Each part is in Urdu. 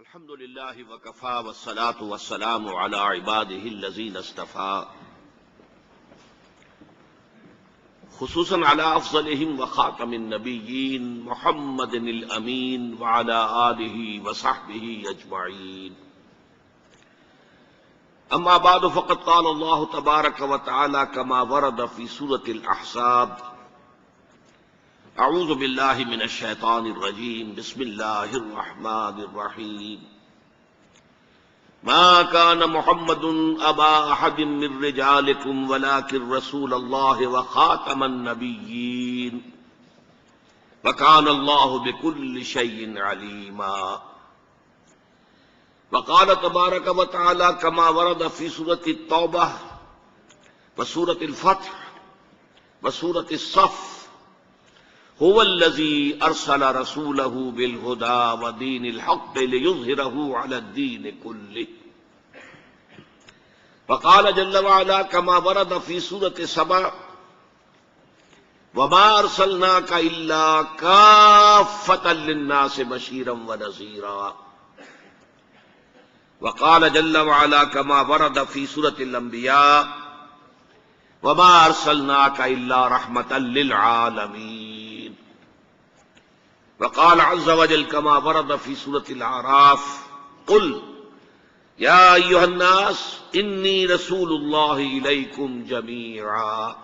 الحمد للہ وکفی والصلاة والسلام علی عباده الذین اصطفى خصوصا علی افضلهم وخاتم النبیین محمد الامین وعلی آلہ وصحبہ اجمعین. اما بعد فقد قال اللہ تبارک وتعالی کما ورد فی سورة الاحزاب: اعوذ باللہ من الشیطان الرجیم بسم اللہ الرحمن الرحیم. ما كان محمد ابا احد من رجالکم ولكن رسول اللہ وخاتم النبیین وكان اللہ بكل شیء علیما. وقال تبارک وتعالی کما ورد فی سورة التوبہ وسورة الفتح وسورة الصف: هو الذي ارسل رسوله بالهدى ودين الحق ليظهره على الدين كله. وقال جل وعلا كما ورد في سورة سبا: وما ارسلناك الا كافة للناس بشيرا ونذيرا. وقال جل وعلا كما ورد في سورة الانبياء: وما ارسلناك الا رحمة للعالمين. وقال عز وجل كما ورد في سورة الأعراف: قل يا أيها الناس إني رسول الله إليكم جميعا.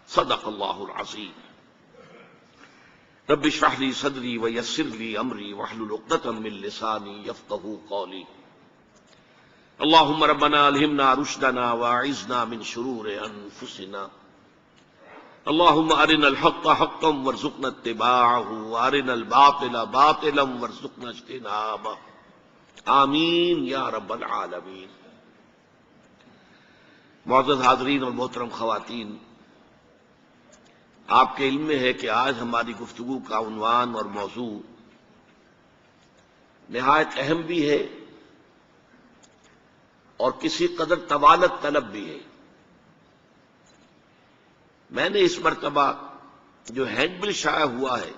صدق الله العظيم. رب اشرح لي صدري ويسر لي أمري واحلل عقدة من لساني يفقهوا قولي. اللهم ربنا ألهمنا رشدنا وأعذنا من شرور أنفسنا. اللهم أرنا الحق حقا وارزقنا اتباعه وأرنا الباطل باطلا وارزقنا اجتنابه. آمین یا رب العالمین. معزز حاضرین اور محترم خواتین، آپ کے علم میں ہے کہ آج ہماری گفتگو کا عنوان اور موضوع نہایت اہم بھی ہے اور کسی قدر طوالت طلب بھی ہے. میں نے اس مرتبہ جو ہینڈ بل شائع ہوا ہے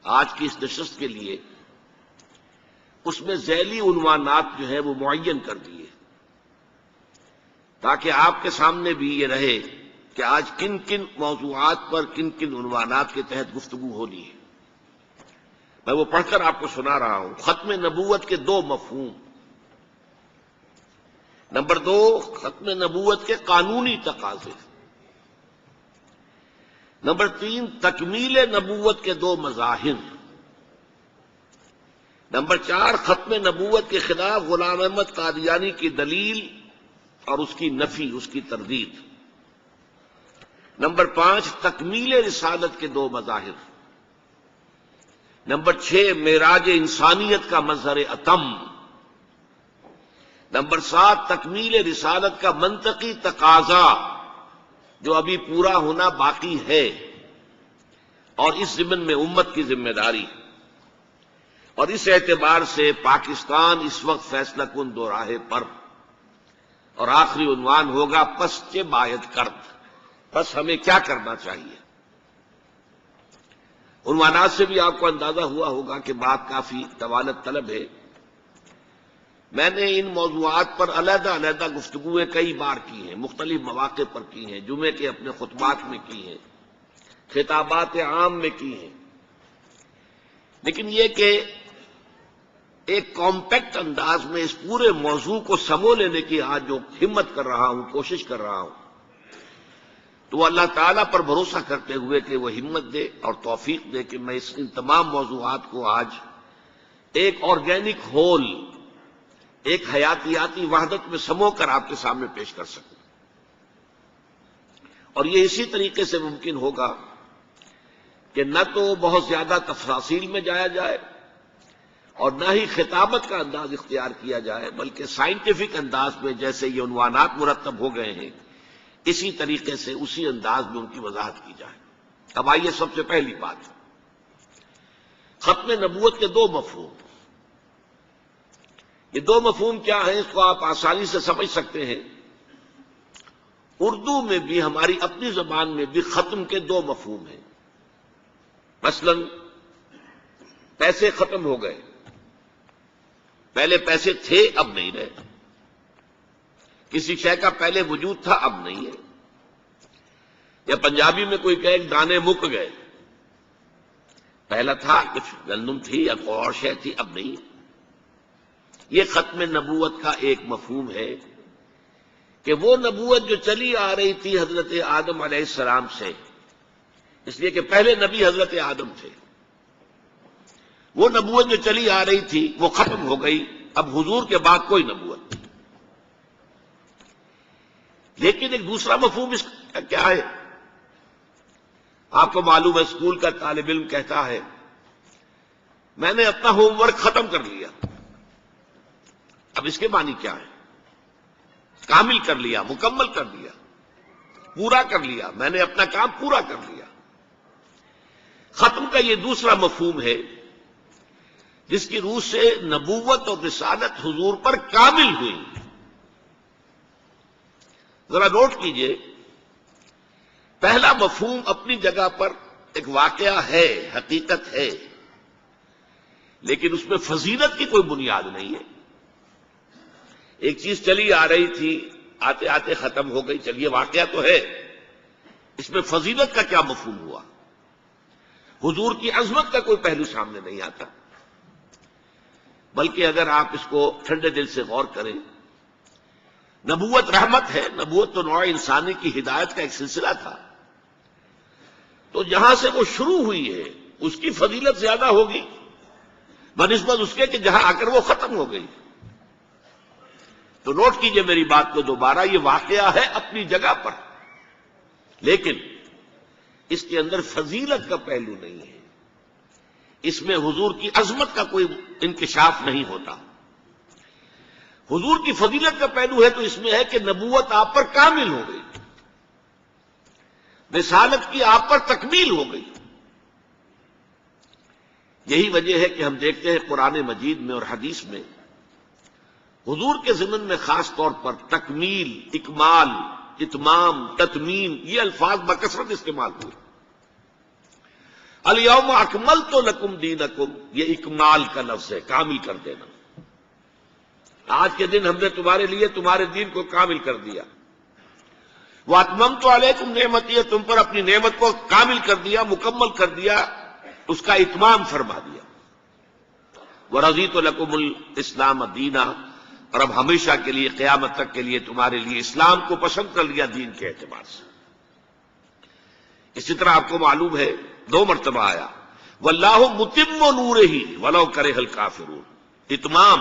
آج کی اس نشست کے لیے، اس میں ذیلی عنوانات جو ہے وہ معین کر دیے تاکہ آپ کے سامنے بھی یہ رہے کہ آج کن کن موضوعات پر کن کن عنوانات کے تحت گفتگو ہونی ہے. میں وہ پڑھ کر آپ کو سنا رہا ہوں. ختم نبوت کے دو مفہوم. نمبر 2، ختم نبوت کے قانونی تقاضے. نمبر 3، تکمیل نبوت کے دو مظاہر. نمبر 4، ختم نبوت کے خلاف غلام احمد قادیانی کی دلیل اور اس کی نفی، اس کی تردید. نمبر 5، تکمیل رسالت کے دو مظاہر. نمبر 6، معراج انسانیت کا مظہر اتم. نمبر 7، تکمیل رسالت کا منطقی تقاضا جو ابھی پورا ہونا باقی ہے اور اس ضمن میں امت کی ذمہ داری. اور اس اعتبار سے پاکستان اس وقت فیصلہ کن دو راہے پر. اور آخری عنوان ہوگا پس چہ باید کرد، پس ہمیں کیا کرنا چاہیے. عنوانات سے بھی آپ کو اندازہ ہوا ہوگا کہ بات کافی طوالت طلب ہے. میں نے ان موضوعات پر علیحدہ علیحدہ گفتگویں کئی بار کی ہیں، مختلف مواقع پر کی ہیں، جمعے کے اپنے خطبات میں کی ہیں، خطابات عام میں کی ہیں. لیکن یہ کہ ایک کمپیکٹ انداز میں اس پورے موضوع کو سمو لینے کی آج جو ہمت کر رہا ہوں، کوشش کر رہا ہوں، تو اللہ تعالیٰ پر بھروسہ کرتے ہوئے کہ وہ ہمت دے اور توفیق دے کہ میں ان تمام موضوعات کو آج ایک آرگینک ہول، ایک حیاتیاتی وحدت میں سمو کر آپ کے سامنے پیش کر سکوں. اور یہ اسی طریقے سے ممکن ہوگا کہ نہ تو بہت زیادہ تفاصیل میں جایا جائے اور نہ ہی خطابت کا انداز اختیار کیا جائے، بلکہ سائنٹیفک انداز میں جیسے یہ عنوانات مرتب ہو گئے ہیں اسی طریقے سے اسی انداز میں ان کی وضاحت کی جائے. اب آئیے سب سے پہلی بات، ختم نبوت کے دو مفہوم. یہ دو مفہوم کیا ہیں اس کو آپ آسانی سے سمجھ سکتے ہیں. اردو میں بھی، ہماری اپنی زبان میں بھی ختم کے دو مفہوم ہیں. مثلا پیسے ختم ہو گئے، پہلے پیسے تھے اب نہیں رہے، کسی شے کا پہلے وجود تھا اب نہیں ہے، یا پنجابی میں کوئی کہے دانے مک گئے، پہلا تھا کچھ گندم تھی یا کوئی اور شے تھی اب نہیں ہے۔ یہ ختم نبوت کا ایک مفہوم ہے کہ وہ نبوت جو چلی آ رہی تھی حضرت آدم علیہ السلام سے، اس لیے کہ پہلے نبی حضرت آدم تھے، وہ نبوت جو چلی آ رہی تھی وہ ختم ہو گئی، اب حضور کے بعد کوئی نبوت نہیں۔ لیکن ایک دوسرا مفہوم اس کا کیا ہے؟ آپ کو معلوم ہے اسکول کا طالب علم کہتا ہے میں نے اپنا ہوم ورک ختم کر لیا، اب اس کے معنی کیا ہے؟ کامل کر لیا، مکمل کر لیا، پورا کر لیا، میں نے اپنا کام پورا کر لیا۔ ختم کا یہ دوسرا مفہوم ہے جس کی روح سے نبوت اور رسالت حضور پر کامل ہوئی۔ ذرا نوٹ کیجئے، پہلا مفہوم اپنی جگہ پر ایک واقعہ ہے، حقیقت ہے، لیکن اس میں فضیلت کی کوئی بنیاد نہیں ہے۔ ایک چیز چلی آ رہی تھی، آتے آتے ختم ہو گئی، چلیے واقعہ تو ہے، اس میں فضیلت کا کیا مفہوم ہوا؟ حضور کی عظمت کا کوئی پہلو سامنے نہیں آتا۔ بلکہ اگر آپ اس کو ٹھنڈے دل سے غور کریں، نبوت رحمت ہے، نبوت تو نوع انسانی کی ہدایت کا ایک سلسلہ تھا، تو جہاں سے وہ شروع ہوئی ہے اس کی فضیلت زیادہ ہوگی بنسبت اس کے کہ جہاں آ کر وہ ختم ہو گئی۔ تو نوٹ کیجئے میری بات کو دوبارہ، یہ واقعہ ہے اپنی جگہ پر، لیکن اس کے اندر فضیلت کا پہلو نہیں ہے، اس میں حضور کی عظمت کا کوئی انکشاف نہیں ہوتا۔ حضور کی فضیلت کا پہلو ہے تو اس میں ہے کہ نبوت آپ پر کامل ہو گئی، رسالت کی آپ پر تکمیل ہو گئی۔ یہی وجہ ہے کہ ہم دیکھتے ہیں قرآن مجید میں اور حدیث میں حضور کے ضمن میں خاص طور پر تکمیل، اکمال، اتمام، تتمیم یہ الفاظ بکثرت استعمال ہوئے۔ الیوم اکملت لکم دینکم، یہ اکمال کا لفظ ہے، کامل کر دینا۔ آج کے دن ہم نے تمہارے لیے تمہارے دین کو کامل کر دیا۔ واتممت علیکم نعمتی، تم پر اپنی نعمت کو کامل کر دیا، مکمل کر دیا، اس کا اتمام فرما دیا۔ ورضیت لکم الاسلام دینا، اور اب ہمیشہ کے لیے قیامت تک کے لیے تمہارے لیے اسلام کو پسند کر لیا دین کے اعتبار سے۔ اسی طرح آپ کو معلوم ہے 2 مرتبہ آیا واللہ متم نورہ ولو کرہ الکافرون، اتمام،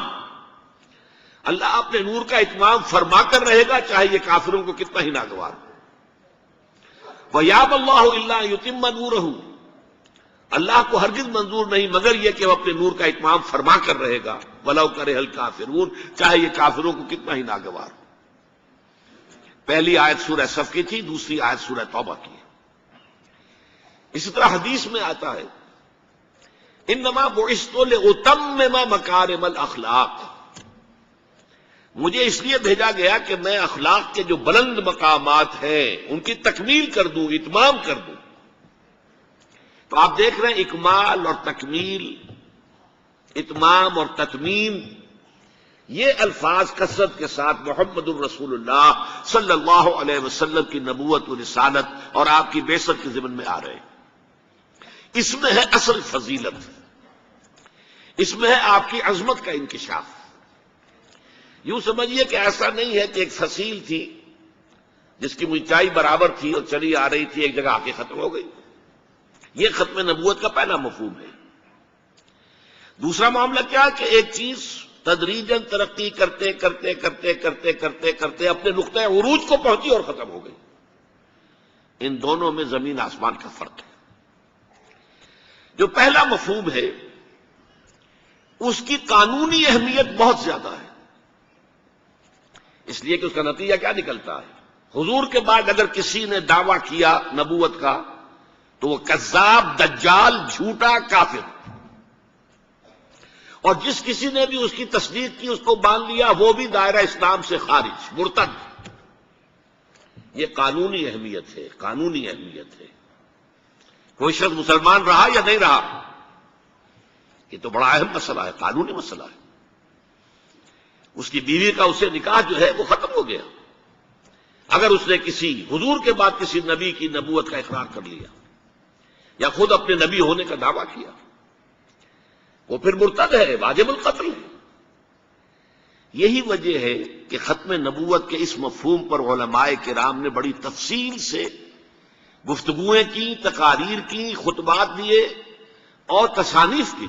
اللہ اپنے نور کا اتمام فرما کر رہے گا چاہے یہ کافروں کو کتنا ہی ناگوار ہو۔ وَيَأْبَى اللَّهُ إِلَّا أَن يُتِمَّ نُورَهُ، اللہ کو ہرگز منظور نہیں مگر یہ کہ وہ اپنے نور کا اتمام فرما کر رہے گا، وَلَوْ كَرِهَ الْكَافِرُونَ، چاہے یہ کافروں کو کتنا ہی ناگوار ہو۔ پہلی آیت سورہ صف کی تھی، دوسری آیت سورہ توبہ کی ہے۔ اسی طرح حدیث میں آتا ہے انما بعثت لأتمم مکارم الاخلاق، مجھے اس لیے بھیجا گیا کہ میں اخلاق کے جو بلند مقامات ہیں ان کی تکمیل کر دوں، اتمام کر دوں۔ تو آپ دیکھ رہے ہیں اکمال اور تکمیل، اتمام اور تتمیم، یہ الفاظ کثرت کے ساتھ محمد الرسول اللہ صلی اللہ علیہ وسلم کی نبوت و رسالت اور آپ کی بعثت کے ضمن میں آ رہے ہیں۔ اس میں ہے اصل فضیلت، اس میں ہے آپ کی عظمت کا انکشاف۔ یوں سمجھیے کہ ایسا نہیں ہے کہ ایک فصیل تھی جس کی اونچائی برابر تھی اور چلی آ رہی تھی، ایک جگہ آ کے ختم ہو گئی۔ یہ ختم نبوت کا پہلا مفہوم ہے۔ دوسرا معاملہ کیا کہ ایک چیز تدریجاً ترقی کرتے کرتے کرتے کرتے کرتے کرتے اپنے نقطۂ عروج کو پہنچی اور ختم ہو گئی۔ ان دونوں میں زمین آسمان کا فرق ہے۔ جو پہلا مفہوم ہے اس کی قانونی اہمیت بہت زیادہ ہے، اس لیے کہ اس کا نتیجہ کیا نکلتا ہے؟ حضور کے بعد اگر کسی نے دعویٰ کیا نبوت کا تو وہ کذاب، دجال، جھوٹا، کافر، اور جس کسی نے بھی اس کی تصدیق کی، اس کو مان لیا، وہ بھی دائرہ اسلام سے خارج، مرتد۔ یہ قانونی اہمیت ہے، قانونی اہمیت ہے۔ کوئی شخص مسلمان رہا یا نہیں رہا، یہ تو بڑا اہم مسئلہ ہے، قانونی مسئلہ ہے۔ اس کی بیوی کا اسے نکاح جو ہے وہ ختم ہو گیا اگر اس نے کسی حضور کے بعد کسی نبی کی نبوت کا اقرار کر لیا یا خود اپنے نبی ہونے کا دعویٰ کیا، وہ پھر مرتد ہے، واجب القتل ہے۔ یہی وجہ ہے کہ ختم نبوت کے اس مفہوم پر علماء کرام نے بڑی تفصیل سے گفتگویں کی، تقاریر کی، خطبات دیے اور تصانیف کی۔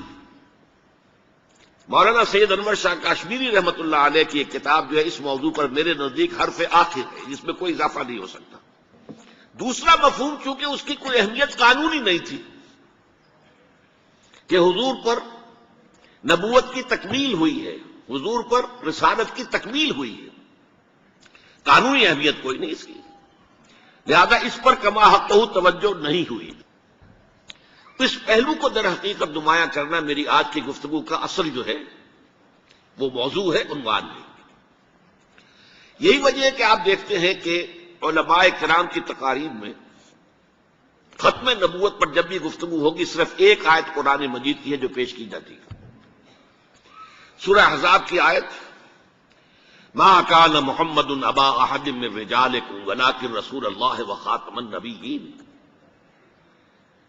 مولانا سید انور شاہ کاشمیری رحمت اللہ علیہ کی ایک کتاب جو ہے اس موضوع پر میرے نزدیک حرف آخر ہے، جس میں کوئی اضافہ نہیں ہو سکتا۔ دوسرا مفہوم چونکہ اس کی کوئی اہمیت قانونی نہیں تھی کہ حضور پر نبوت کی تکمیل ہوئی ہے، حضور پر رسالت کی تکمیل ہوئی ہے، قانونی اہمیت کوئی نہیں اس کی، لہذا اس پر کما حق توجہ نہیں ہوئی۔ اس پہلو کو در حقیقت نمایاں کرنا میری آج کی گفتگو کا اصل جو ہے وہ موضوع ہے، عنوان ہے۔ یہی وجہ ہے کہ آپ دیکھتے ہیں کہ علماء کرام کی تقاریر میں ختم نبوت پر جب بھی گفتگو ہوگی صرف ایک آیت قرآن مجید کی ہے جو پیش کی جاتی ہے، سورہ احزاب کی آیت ما کان محمد ابا احد من رجالکم ولکن رسول اللہ وخاتم النبیین۔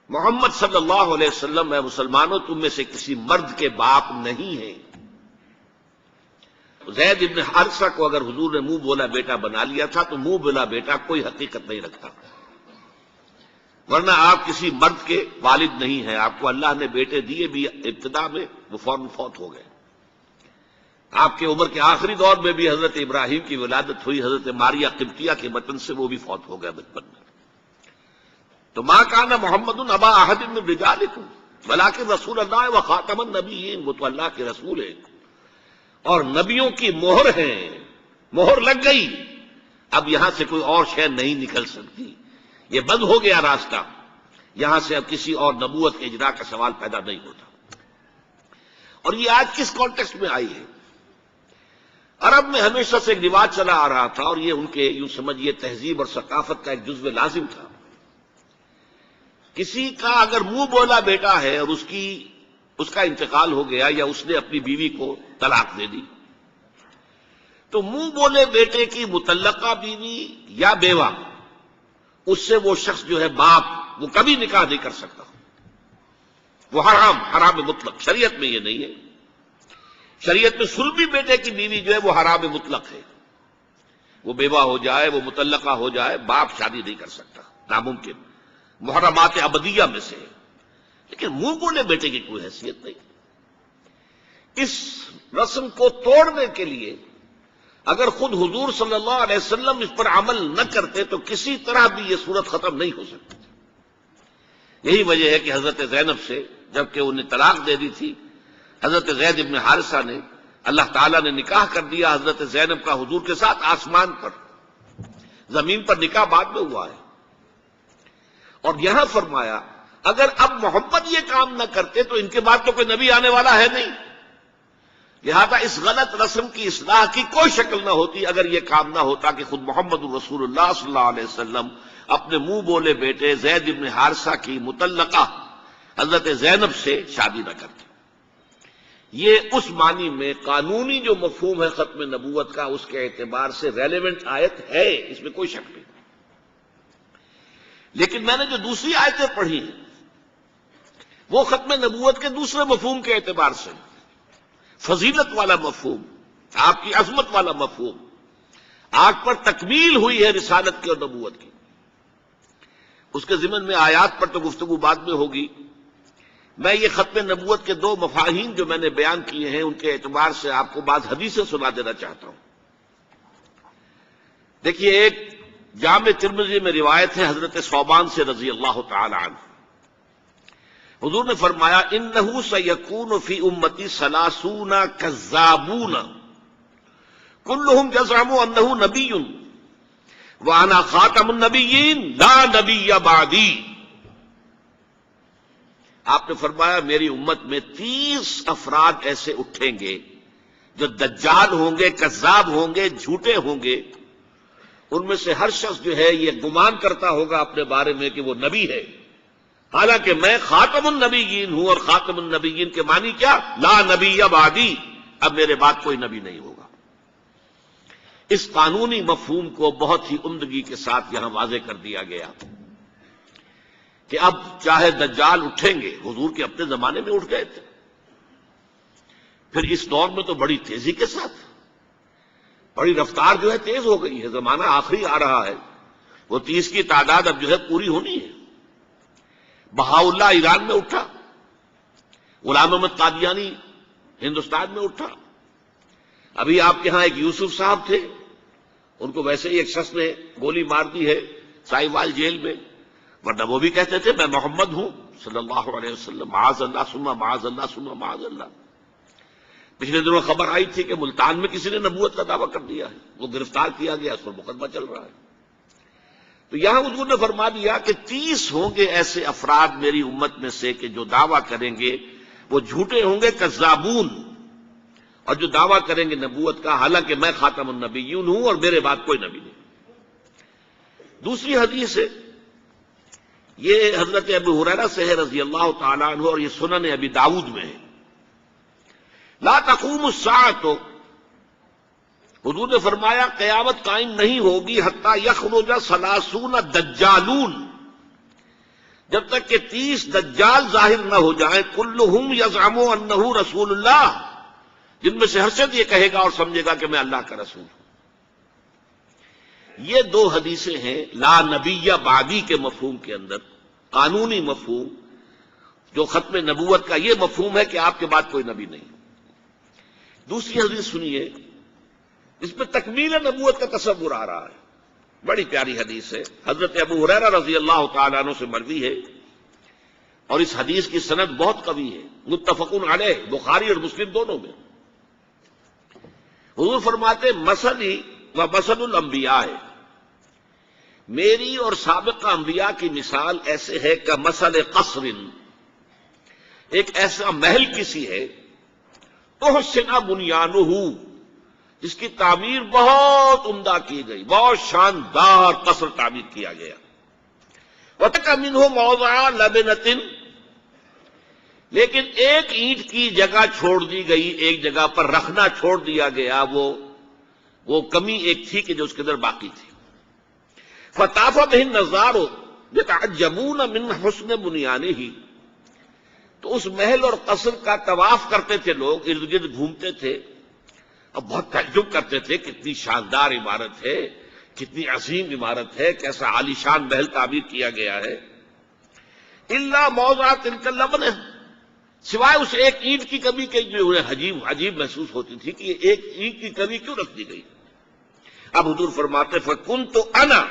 محمد صلی اللہ علیہ وسلم اے مسلمانوں تم میں سے کسی مرد کے باپ نہیں ہیں۔ زید ابن حارثہ کو اگر حضور نے منہ بولا بیٹا بنا لیا تھا تو منہ بولا بیٹا کوئی حقیقت نہیں رکھتا، ورنہ آپ کسی مرد کے والد نہیں ہیں۔ آپ کو اللہ نے بیٹے دیے بھی ابتدا میں، وہ فوراً فوت ہو گئے۔ آپ کے عمر کے آخری دور میں بھی حضرت ابراہیم کی ولادت ہوئی، حضرت ماریہ قبطیہ کے بطن سے، وہ بھی فوت ہو گیا بچپن میں۔ تو ما کان محمد ابا احد من رجالکم ولکن رسول اللہ وخاتم النبیین، وہ تو اللہ کے رسول ہیں اور نبیوں کی مہر ہیں، مہر لگ گئی، اب یہاں سے کوئی اور شے نہیں نکل سکتی، یہ بند ہو گیا راستہ، یہاں سے اب کسی اور نبوت کے اجرا کا سوال پیدا نہیں ہوتا۔ اور یہ آج کس کانٹیکسٹ میں آئی ہے؟ عرب میں ہمیشہ سے ایک رواج چلا آ رہا تھا، اور یہ ان کے یوں سمجھیے تہذیب اور ثقافت کا ایک جزو لازم تھا، کسی کا اگر منہ بولا بیٹا ہے اور اس کا انتقال ہو گیا یا اس نے اپنی بیوی کو طلاق دے دی، تو منہ بولے بیٹے کی مطلقہ بیوی یا بیوہ، اس سے وہ شخص جو ہے باپ، وہ کبھی نکاح نہیں کر سکتا، وہ حرام مطلق۔ شریعت میں یہ نہیں ہے، شریعت میں سلبی بیٹے کی بیوی جو ہے وہ حرام مطلق ہے، وہ بیوہ ہو جائے، وہ مطلقہ ہو جائے، باپ شادی نہیں کر سکتا، ناممکن، محرمات ابدیہ میں سے ہے۔ لیکن منہ بولے بیٹے کی کوئی حیثیت نہیں۔ اس رسم کو توڑنے کے لیے اگر خود حضور صلی اللہ علیہ وسلم اس پر عمل نہ کرتے تو کسی طرح بھی یہ صورت ختم نہیں ہو سکتی۔ یہی وجہ ہے کہ حضرت زینب سے جبکہ انہیں طلاق دے دی تھی، حضرت زید ابن حارثہ نے، اللہ تعالیٰ نے نکاح کر دیا حضرت زینب کا حضور کے ساتھ آسمان پر، زمین پر نکاح بعد میں ہوا ہے۔ اور یہاں فرمایا اگر اب محمد یہ کام نہ کرتے تو ان کے بعد تو کوئی نبی آنے والا ہے نہیں، لہذا اس غلط رسم کی اصلاح کی کوئی شکل نہ ہوتی اگر یہ کام نہ ہوتا کہ خود محمد رسول اللہ صلی اللہ علیہ وسلم اپنے منہ بولے بیٹے زید ابن حارثہ کی مطلقہ حضرت زینب سے شادی نہ کرتے۔ یہ اس معنی میں قانونی جو مفہوم ہے ختم نبوت کا، اس کے اعتبار سے ریلیونٹ آیت ہے، اس میں کوئی شک نہیں۔ لیکن میں نے جو دوسری آیتیں پڑھی ہیں وہ ختم نبوت کے دوسرے مفہوم کے اعتبار سے، فضیلت والا مفہوم، آپ کی عظمت والا مفہوم، آپ پر تکمیل ہوئی ہے رسالت کی اور نبوت کی، اس کے ضمن میں آیات پر تو گفتگو بعد میں ہوگی۔ میں یہ ختم نبوت کے دو مفاہیم جو میں نے بیان کیے ہیں ان کے اعتبار سے آپ کو بعض حدیثیں سنا دینا چاہتا ہوں۔ دیکھیے، ایک جامع ترمذی میں روایت ہے حضرت ثوبان سے رضی اللہ تعالی عنہ، حضور نے فرمایا انہ سیکون فی امتی ثلاثون کذابون کلہم یزعم انہ نبی وانا خاتم النبیین لا نبی بعدی۔ آپ نے فرمایا میری امت میں 30 افراد ایسے اٹھیں گے جو دجال ہوں گے، کذاب ہوں گے، جھوٹے ہوں گے، ان میں سے ہر شخص جو ہے یہ گمان کرتا ہوگا اپنے بارے میں کہ وہ نبی ہے، حالانکہ میں خاتم النبیین ہوں، اور خاتم النبیین کے معنی کیا؟ لا نبی بعدی، اب میرے بعد کوئی نبی نہیں ہوگا۔ اس قانونی مفہوم کو بہت ہی عمدگی کے ساتھ یہاں واضح کر دیا گیا کہ اب چاہے دجال اٹھیں گے، حضور کے اپنے زمانے میں اٹھ گئے تھے، پھر اس دور میں تو بڑی تیزی کے ساتھ، بڑی رفتار جو ہے تیز ہو گئی ہے، زمانہ آخری آ رہا ہے، وہ 30 کی تعداد اب جو ہے پوری ہونی ہے۔ بہاءاللہ ایران میں اٹھا، غلام احمد قادیانی ہندوستان میں اٹھا، ابھی آپ کے ہاں ایک یوسف صاحب تھے، ان کو ویسے ہی ایک شخص نے گولی مار دی ہے سائی وال جیل میں، ورنہ وہ بھی کہتے تھے میں محمد ہوں صلی اللہ علیہ وسلم، معاذ اللہ ثم معاذ اللہ ثم معاذ اللہ۔ پچھلے دنوں خبر آئی تھی کہ ملتان میں کسی نے نبوت کا دعویٰ کر دیا ہے، وہ گرفتار کیا گیا، اس پر مقدمہ چل رہا ہے۔ تو یہاں حضور نے فرما دیا کہ 30 ہوں گے ایسے افراد میری امت میں سے کہ جو دعویٰ کریں گے وہ جھوٹے ہوں گے، کذابون، اور جو دعویٰ کریں گے نبوت کا، حالانکہ میں خاتم النبیین ہوں اور میرے بعد کوئی نبی نہیں۔ دوسری حدیث ہے، یہ حضرت ابو ہریرہ سے ہے رضی اللہ تعالیٰ عنہ، اور یہ سنن ابی داؤد میں ہے۔ لا تقوم الساعۃ، حضور نے فرمایا قیامت قائم نہیں ہوگی حتی یخرج 30 دجالون، جب تک کہ 30 دجال ظاہر نہ ہو جائیں، کلہم یزعم انہ رسول اللہ، جن میں سے ہر شخص یہ کہے گا اور سمجھے گا کہ میں اللہ کا رسول ہوں۔ یہ دو حدیثیں ہیں لا نبی بعدی کے مفہوم کے اندر، قانونی مفہوم جو ختم نبوت کا یہ مفہوم ہے کہ آپ کے بعد کوئی نبی نہیں۔ دوسری حدیث سنیے، اس پہ تکمیل نبوت کا تصور آ رہا ہے، بڑی پیاری حدیث ہے، حضرت ابو ہریرہ رضی اللہ تعالیٰ عنہ سے مروی ہے، اور اس حدیث کی سند بہت قوی ہے، متفقون علیہ، بخاری اور مسلم دونوں میں۔ حضور فرماتے مثلی و مثل الانبیاء، میری اور سابقہ انبیاء کی مثال ایسے ہے کہ مثل قصر، ایک ایسا محل کسی ہے، احسن بنیانہ، جس کی تعمیر بہت عمدہ کی گئی، بہت شاندار قصر تعمیر کیا گیا، وَتَكَ مِنْهُ مَوْضِعَ لَبْنَةٍ، لیکن ایک اینٹ کی جگہ چھوڑ دی گئی، ایک جگہ پر رکھنا چھوڑ دیا گیا، وہ کمی ایک تھی کہ جو اس کے اندر باقی تھی۔ فطاف بہ النظار یتعجبون من حسن بنیانہ، تو اس محل اور قصر کا طواف کرتے تھے لوگ، ارد گرد گھومتے تھے اور بہت تعجب کرتے تھے، کتنی شاندار عمارت ہے، کتنی عظیم عمارت ہے، کیسا عالیشان محل تعمیر کیا گیا ہے۔ الا موضع تلک اللبنہ، سوائے اس ایک اینٹ کی کمی کے جو انہیں عجیب محسوس ہوتی تھی کہ یہ ایک اینٹ کی کمی کیوں رکھ دی گئی۔ اب حضور فرماتے فکنت انا،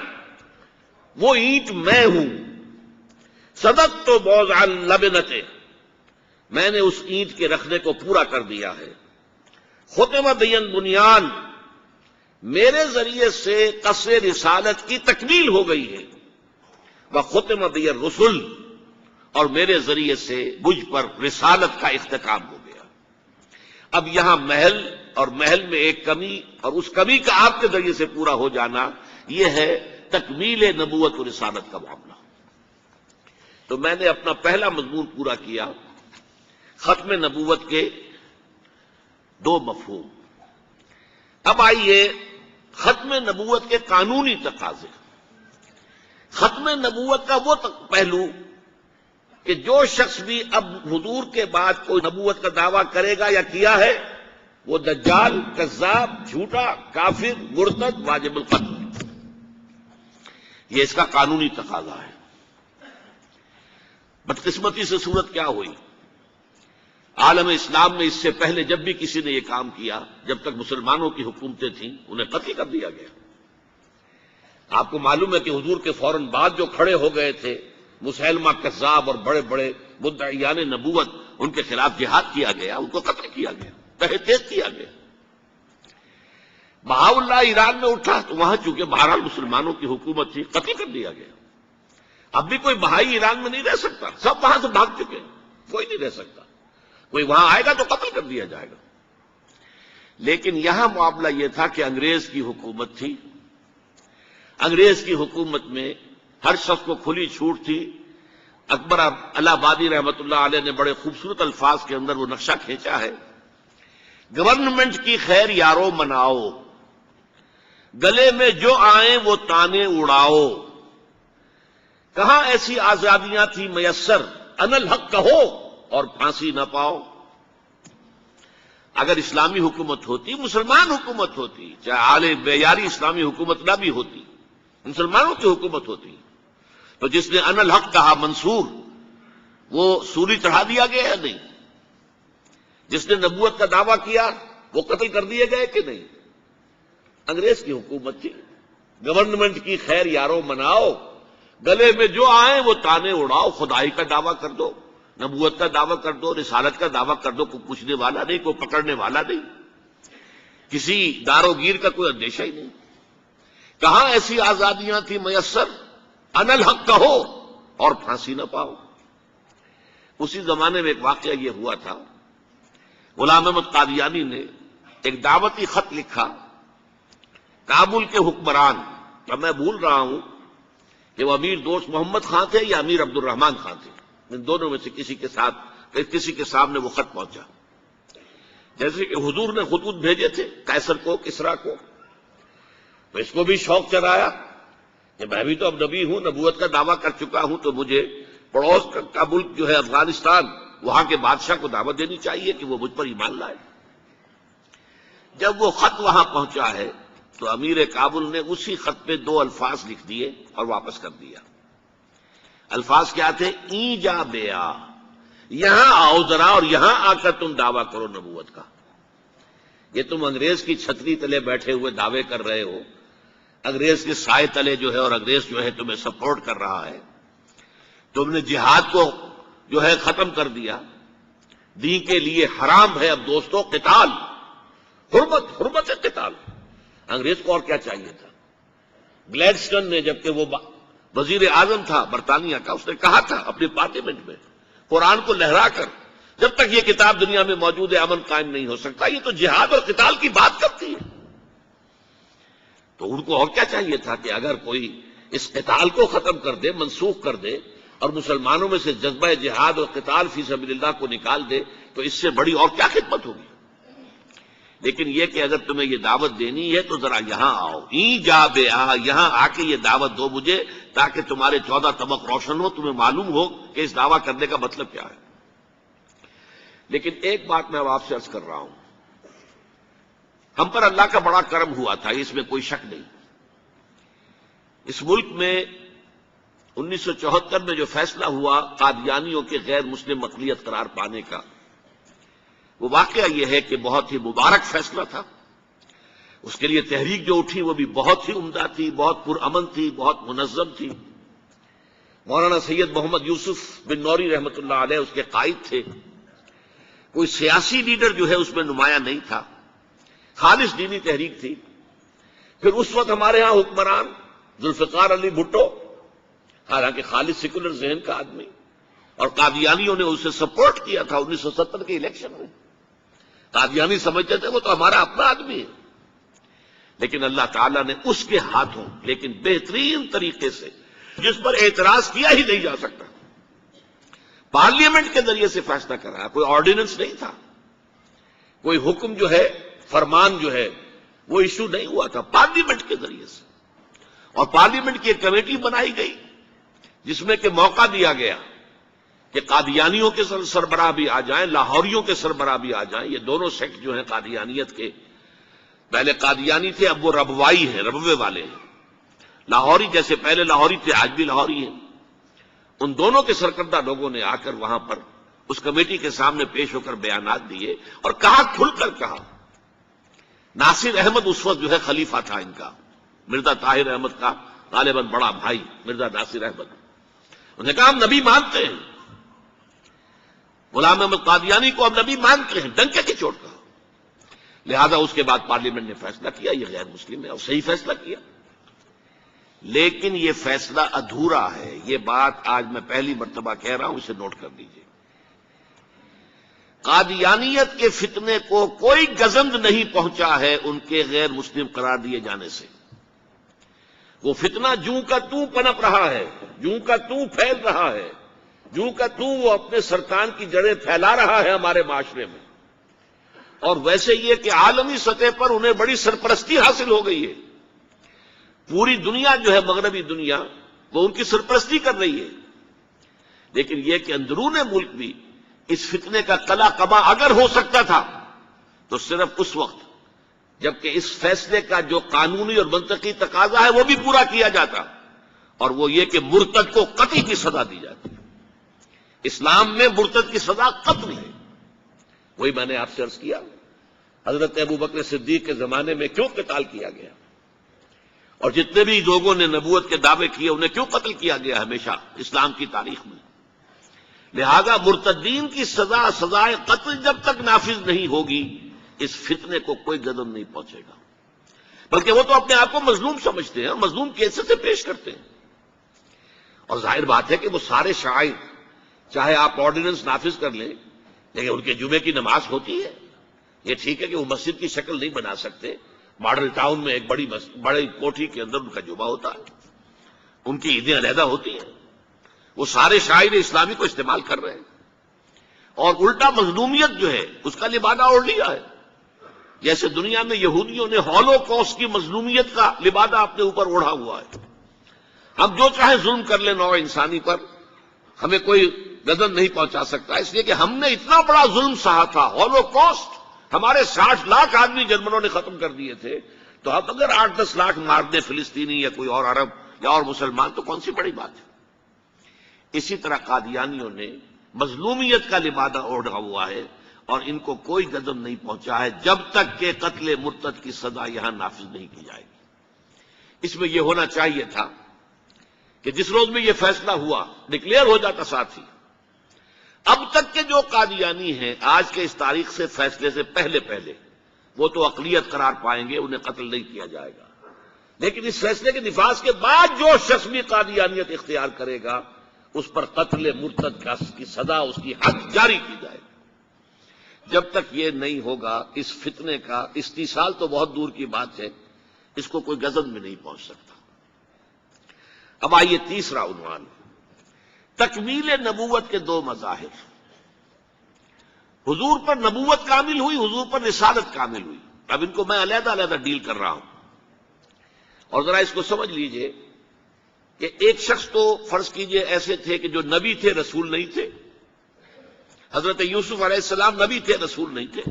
وہ اینٹ میں ہوں، صدقت موضع اللبنۃ، میں نے اس اینٹ کے رکھنے کو پورا کر دیا ہے۔ ختم بی البنیان، میرے ذریعے سے قصر رسالت کی تکمیل ہو گئی ہے، وختم بی الرسل، اور میرے ذریعے سے مجھ پر رسالت کا اختتام ہو گیا۔ اب یہاں محل اور محل میں ایک کمی اور اس کمی کا آپ کے ذریعے سے پورا ہو جانا، یہ ہے تکمیل نبوت و رسالت کا معاملہ۔ تو میں نے اپنا پہلا مضمون پورا کیا، ختم نبوت کے دو مفہوم۔ اب آئیے ختم نبوت کے قانونی تقاضے۔ ختم نبوت کا وہ پہلو کہ جو شخص بھی اب حضور کے بعد کوئی نبوت کا دعویٰ کرے گا یا کیا ہے، وہ دجال، کذاب، جھوٹا، کافر، مرتد، واجب القتل، یہ اس کا قانونی تقاضا ہے۔ بدقسمتی سے صورت کیا ہوئی، عالم اسلام میں اس سے پہلے جب بھی کسی نے یہ کام کیا، جب تک مسلمانوں کی حکومتیں تھیں، انہیں قتل کر دیا گیا۔ آپ کو معلوم ہے کہ حضور کے فوراً بعد جو کھڑے ہو گئے تھے مسیلمہ کذاب اور بڑے بڑے مدعیان نبوت، ان کے خلاف جہاد کیا گیا، ان کو قتل کیا گیا، تہہ تیز کیا گیا۔ بہاءاللہ ایران میں اٹھا تو وہاں چونکہ بہرحال مسلمانوں کی حکومت تھی، قتل کر دیا گیا۔ اب بھی کوئی بہائی ایران میں نہیں رہ سکتا، سب وہاں سے بھاگ چکے، کوئی نہیں رہ سکتا، کوئی وہاں آئے گا تو قتل کر دیا جائے گا۔ لیکن یہاں معاملہ یہ تھا کہ انگریز کی حکومت تھی، انگریز کی حکومت میں ہر شخص کو کھلی چھوٹ تھی۔ اکبر الہ آبادی رحمۃ اللہ علیہ نے بڑے خوبصورت الفاظ کے اندر وہ نقشہ کھینچا ہے، گورنمنٹ کی خیر یارو مناؤ، گلے میں جو آئیں وہ تانے اڑاؤ. کہاں ایسی آزادیاں تھی میسر، ان الحق کہو اور پھانسی نہ پاؤ. اگر اسلامی حکومت ہوتی، مسلمان حکومت ہوتی، چاہے اعلی معیاری اسلامی حکومت نہ بھی ہوتی، مسلمانوں کی حکومت ہوتی، تو جس نے ان الحق کہا منصور، وہ سولی چڑھا دیا گیا یا نہیں؟ جس نے نبوت کا دعویٰ کیا وہ قتل کر دیے گئے کہ نہیں؟ انگریز کی حکومت تھی. گورنمنٹ کی خیر یارو مناؤ، گلے میں جو آئیں وہ تانے اڑاؤ. خدائی کا دعویٰ کر دو، نبوت کا دعویٰ کر دو، رسالت کا دعویٰ کر دو. کوئی پوچھنے والا نہیں، کوئی پکڑنے والا نہیں، کسی داروگیر کا کوئی اندیشہ ہی نہیں. کہاں ایسی آزادیاں تھیں میسر، ان الحق کہو اور پھانسی نہ پاؤ. اسی زمانے میں ایک واقعہ یہ ہوا تھا، غلام احمد قادیانی نے ایک دعوتی خط لکھا کابل کے حکمران. اب میں بھول رہا ہوں کہ وہ امیر دوست محمد خان تھے یا امیر عبد الرحمان خان تھے، ان دونوں میں سے کسی کے سامنے وہ خط پہنچا. جیسے کہ حضور نے خطوط بھیجے تھے قیصر کو، کسریٰ کو، تو اس کو بھی شوق چرایا کہ میں بھی تو اب نبی ہوں، نبوت کا دعویٰ کر چکا ہوں، تو مجھے پڑوس کا ملک جو ہے افغانستان، وہاں کے بادشاہ کو دعوت دینی چاہیے کہ وہ مجھ پر ایمان لائے. جب وہ خط وہاں پہنچا ہے تو امیر کابل نے اسی خط پہ 2 الفاظ لکھ دیے اور واپس کر دیا. الفاظ کیا تھے؟ ای جا بیا، یہاں آؤ ذرا اور یہاں آ کر تم دعویٰ کرو نبوت کا. یہ تم انگریز کی چھتری تلے بیٹھے ہوئے دعوے کر رہے ہو، انگریز کے سائے تلے جو ہے، اور انگریز جو ہے تمہیں سپورٹ کر رہا ہے. تم نے جہاد کو جو ہے ختم کر دیا، دین کے لیے حرام ہے اب دوستو قتال، حرمت قتال. انگریز کو اور کیا چاہیے تھا؟ گلیڈسٹن نے، جبکہ وہ وزیر اعظم تھا برطانیہ کا، اس نے کہا تھا اپنے پارلیمنٹ میں قرآن کو لہرا کر، جب تک یہ کتاب دنیا میں موجود ہے امن قائم نہیں ہو سکتا. یہ تو جہاد اور قتال کی بات کرتی ہے. تو ان کو اور کیا چاہیے تھا کہ اگر کوئی اس قتال کو ختم کر دے، منسوخ کر دے، اور مسلمانوں میں سے جذبہ جہاد اور قتال فی سبیل اللہ کو نکال دے، تو اس سے بڑی اور کیا خدمت ہوگی؟ لیکن یہ کہ اگر تمہیں یہ دعوت دینی ہے تو ذرا یہاں آؤ، ای جا بے آ، یہاں آ کے یہ دعوت دو مجھے، تاکہ تمہارے 14 طبق روشن ہو، تمہیں معلوم ہو کہ اس دعویٰ کرنے کا مطلب کیا ہے. لیکن ایک بات میں اب آپ سے عرض کر رہا ہوں، ہم پر اللہ کا بڑا کرم ہوا تھا، اس میں کوئی شک نہیں. اس ملک میں 1974 میں جو فیصلہ ہوا قادیانیوں کے غیر مسلم اقلیت قرار پانے کا، وہ واقعہ یہ ہے کہ بہت ہی مبارک فیصلہ تھا. اس کے لیے تحریک جو اٹھی وہ بھی بہت ہی عمدہ تھی، بہت پرامن تھی، بہت منظم تھی. مولانا سید محمد یوسف بن نوری رحمۃ اللہ علیہ اس کے قائد تھے. کوئی سیاسی لیڈر جو ہے اس میں نمایاں نہیں تھا، خالص دینی تحریک تھی. پھر اس وقت ہمارے ہاں حکمران ذوالفقار علی بھٹو، حالانکہ خالص سیکولر ذہن کا آدمی، اور قادیانیوں نے اسے سپورٹ کیا تھا 1970 کے الیکشن میں. قادیانی سمجھتے تھے وہ تو ہمارا اپنا آدمی ہے. لیکن اللہ تعالیٰ نے اس کے ہاتھوں، لیکن بہترین طریقے سے، جس پر اعتراض کیا ہی نہیں جا سکتا، پارلیمنٹ کے ذریعے سے فیصلہ کرایا. کوئی آرڈیننس نہیں تھا، کوئی حکم جو ہے، فرمان جو ہے وہ ایشو نہیں ہوا تھا، پارلیمنٹ کے ذریعے سے. اور پارلیمنٹ کی ایک کمیٹی بنائی گئی جس میں کہ موقع دیا گیا کہ قادیانیوں کے سربراہ بھی آ جائیں، لاہوریوں کے سربراہ بھی آ جائیں. یہ دونوں سیکٹ جو ہیں قادیانیت کے، پہلے قادیانی تھے، اب وہ ربوائی ہیں، ربوے والے ہیں. لاہوری جیسے پہلے لاہوری تھے، آج بھی لاہوری ہیں. ان دونوں کے سرکردہ لوگوں نے آ کر وہاں پر اس کمیٹی کے سامنے پیش ہو کر بیانات دیے اور کہا، کھل کر کہا. ناصر احمد اس وقت جو ہے خلیفہ تھا ان کا، مرزا طاہر احمد کا غالباً بڑا بھائی مرزا ناصر احمد. انہوں نے کہا ہم نبی مانتے ہیں، غلام احمد قادیانی کو ہم نبی مانتے ہیں، ڈنکے کی چوٹ کہا. لہذا اس کے بعد پارلیمنٹ نے فیصلہ کیا یہ غیر مسلم ہے، اور صحیح فیصلہ کیا. لیکن یہ فیصلہ ادھورا ہے. یہ بات آج میں پہلی مرتبہ کہہ رہا ہوں، اسے نوٹ کر لیجیے. قادیانیت کے فتنے کو کوئی گزند نہیں پہنچا ہے ان کے غیر مسلم قرار دیے جانے سے. وہ فتنہ جوں کا توں پنپ رہا ہے، جوں کا توں پھیل رہا ہے، جوں کا توں وہ اپنے سرطان کی جڑیں پھیلا رہا ہے ہمارے معاشرے میں. اور ویسے یہ کہ عالمی سطح پر انہیں بڑی سرپرستی حاصل ہو گئی ہے. پوری دنیا جو ہے مغربی دنیا وہ ان کی سرپرستی کر رہی ہے، لیکن یہ کہ اندرون ملک بھی اس فتنے کا قلع قبا اگر ہو سکتا تھا تو صرف اس وقت جبکہ اس فیصلے کا جو قانونی اور منطقی تقاضا ہے وہ بھی پورا کیا جاتا، اور وہ یہ کہ مرتد کو قتل کی سزا دی جاتی۔ اسلام میں مرتد کی سزا قتل ہے۔ وہی میں نے آپ سے عرض کیا، حضرت ابوبکر صدیق کے زمانے میں کیوں قتال کیا گیا، اور جتنے بھی لوگوں نے نبوت کے دعوے کیے انہیں کیوں قتل کیا گیا ہمیشہ اسلام کی تاریخ میں۔ لہذا مرتدین کی سزا سزائے قتل جب تک نافذ نہیں ہوگی اس فتنے کو کوئی غضب نہیں پہنچے گا، بلکہ وہ تو اپنے آپ کو مظلوم سمجھتے ہیں، مظلوم کیسے سے پیش کرتے ہیں۔ اور ظاہر بات ہے کہ وہ سارے شعائر چاہے آپ آرڈیننس نافذ کر لیں لیکن ان کے جمعے کی نماز ہوتی ہے۔ یہ ٹھیک ہے کہ وہ مسجد کی شکل نہیں بنا سکتے، ماڈل ٹاؤن میں ایک بڑی کوٹھی کے اندر ان کا جمعہ ہوتا ہے، ان کی عیدیں علیحدہ ہوتی ہیں، وہ سارے شاعر اسلامی کو استعمال کر رہے ہیں، اور الٹا مظلومیت جو ہے اس کا لبادہ اوڑھ لیا ہے۔ جیسے دنیا میں یہودیوں نے ہولوکاسٹ کی مظلومیت کا لبادہ اپنے اوپر اوڑھا ہوا ہے۔ ہم جو چاہے ظلم کر لیں نوع انسانی پر، ہمیں کوئی غضب نہیں پہنچا سکتا، اس لیے کہ ہم نے اتنا بڑا ظلم سہا تھا۔ ہولوکاسٹ ہمارے 60 لاکھ آدمی جرمنوں نے ختم کر دیے تھے، تو اب اگر 8-10 لاکھ مار دیں فلسطینی یا کوئی اور عرب یا اور مسلمان تو کون سی بڑی بات ہے۔ اسی طرح قادیانیوں نے مظلومیت کا لبادہ اوڑھا ہوا ہے، اور ان کو کوئی غضب نہیں پہنچا ہے جب تک کہ قتل مرتد کی سزا یہاں نافذ نہیں کی جائے گی۔ اس میں یہ ہونا چاہیے تھا کہ جس روز میں یہ فیصلہ ہوا ڈکلیئر ہو جاتا ساتھ ہی۔ اب تک کے جو قادیانی ہیں آج کے اس تاریخ سے فیصلے سے پہلے وہ تو اقلیت قرار پائیں گے، انہیں قتل نہیں کیا جائے گا، لیکن اس فیصلے کے نفاذ کے بعد جو شخص بھی قادیانیت اختیار کرے گا اس پر قتل مرتد کی سزا، اس کی حد جاری کی جائے گی۔ جب تک یہ نہیں ہوگا اس فتنے کا استیصال تو بہت دور کی بات ہے، اس کو کوئی غضب میں نہیں پہنچ سکتا۔ اب آئیے تیسرا عنوان، تکمیل نبوت کے دو مظاہر۔ حضور پر نبوت کامل ہوئی، حضور پر رسالت کامل ہوئی۔ اب ان کو میں علیحدہ علیحدہ ڈیل کر رہا ہوں، اور ذرا اس کو سمجھ لیجئے کہ ایک شخص تو فرض کیجئے ایسے تھے کہ جو نبی تھے رسول نہیں تھے۔ حضرت یوسف علیہ السلام نبی تھے رسول نہیں تھے۔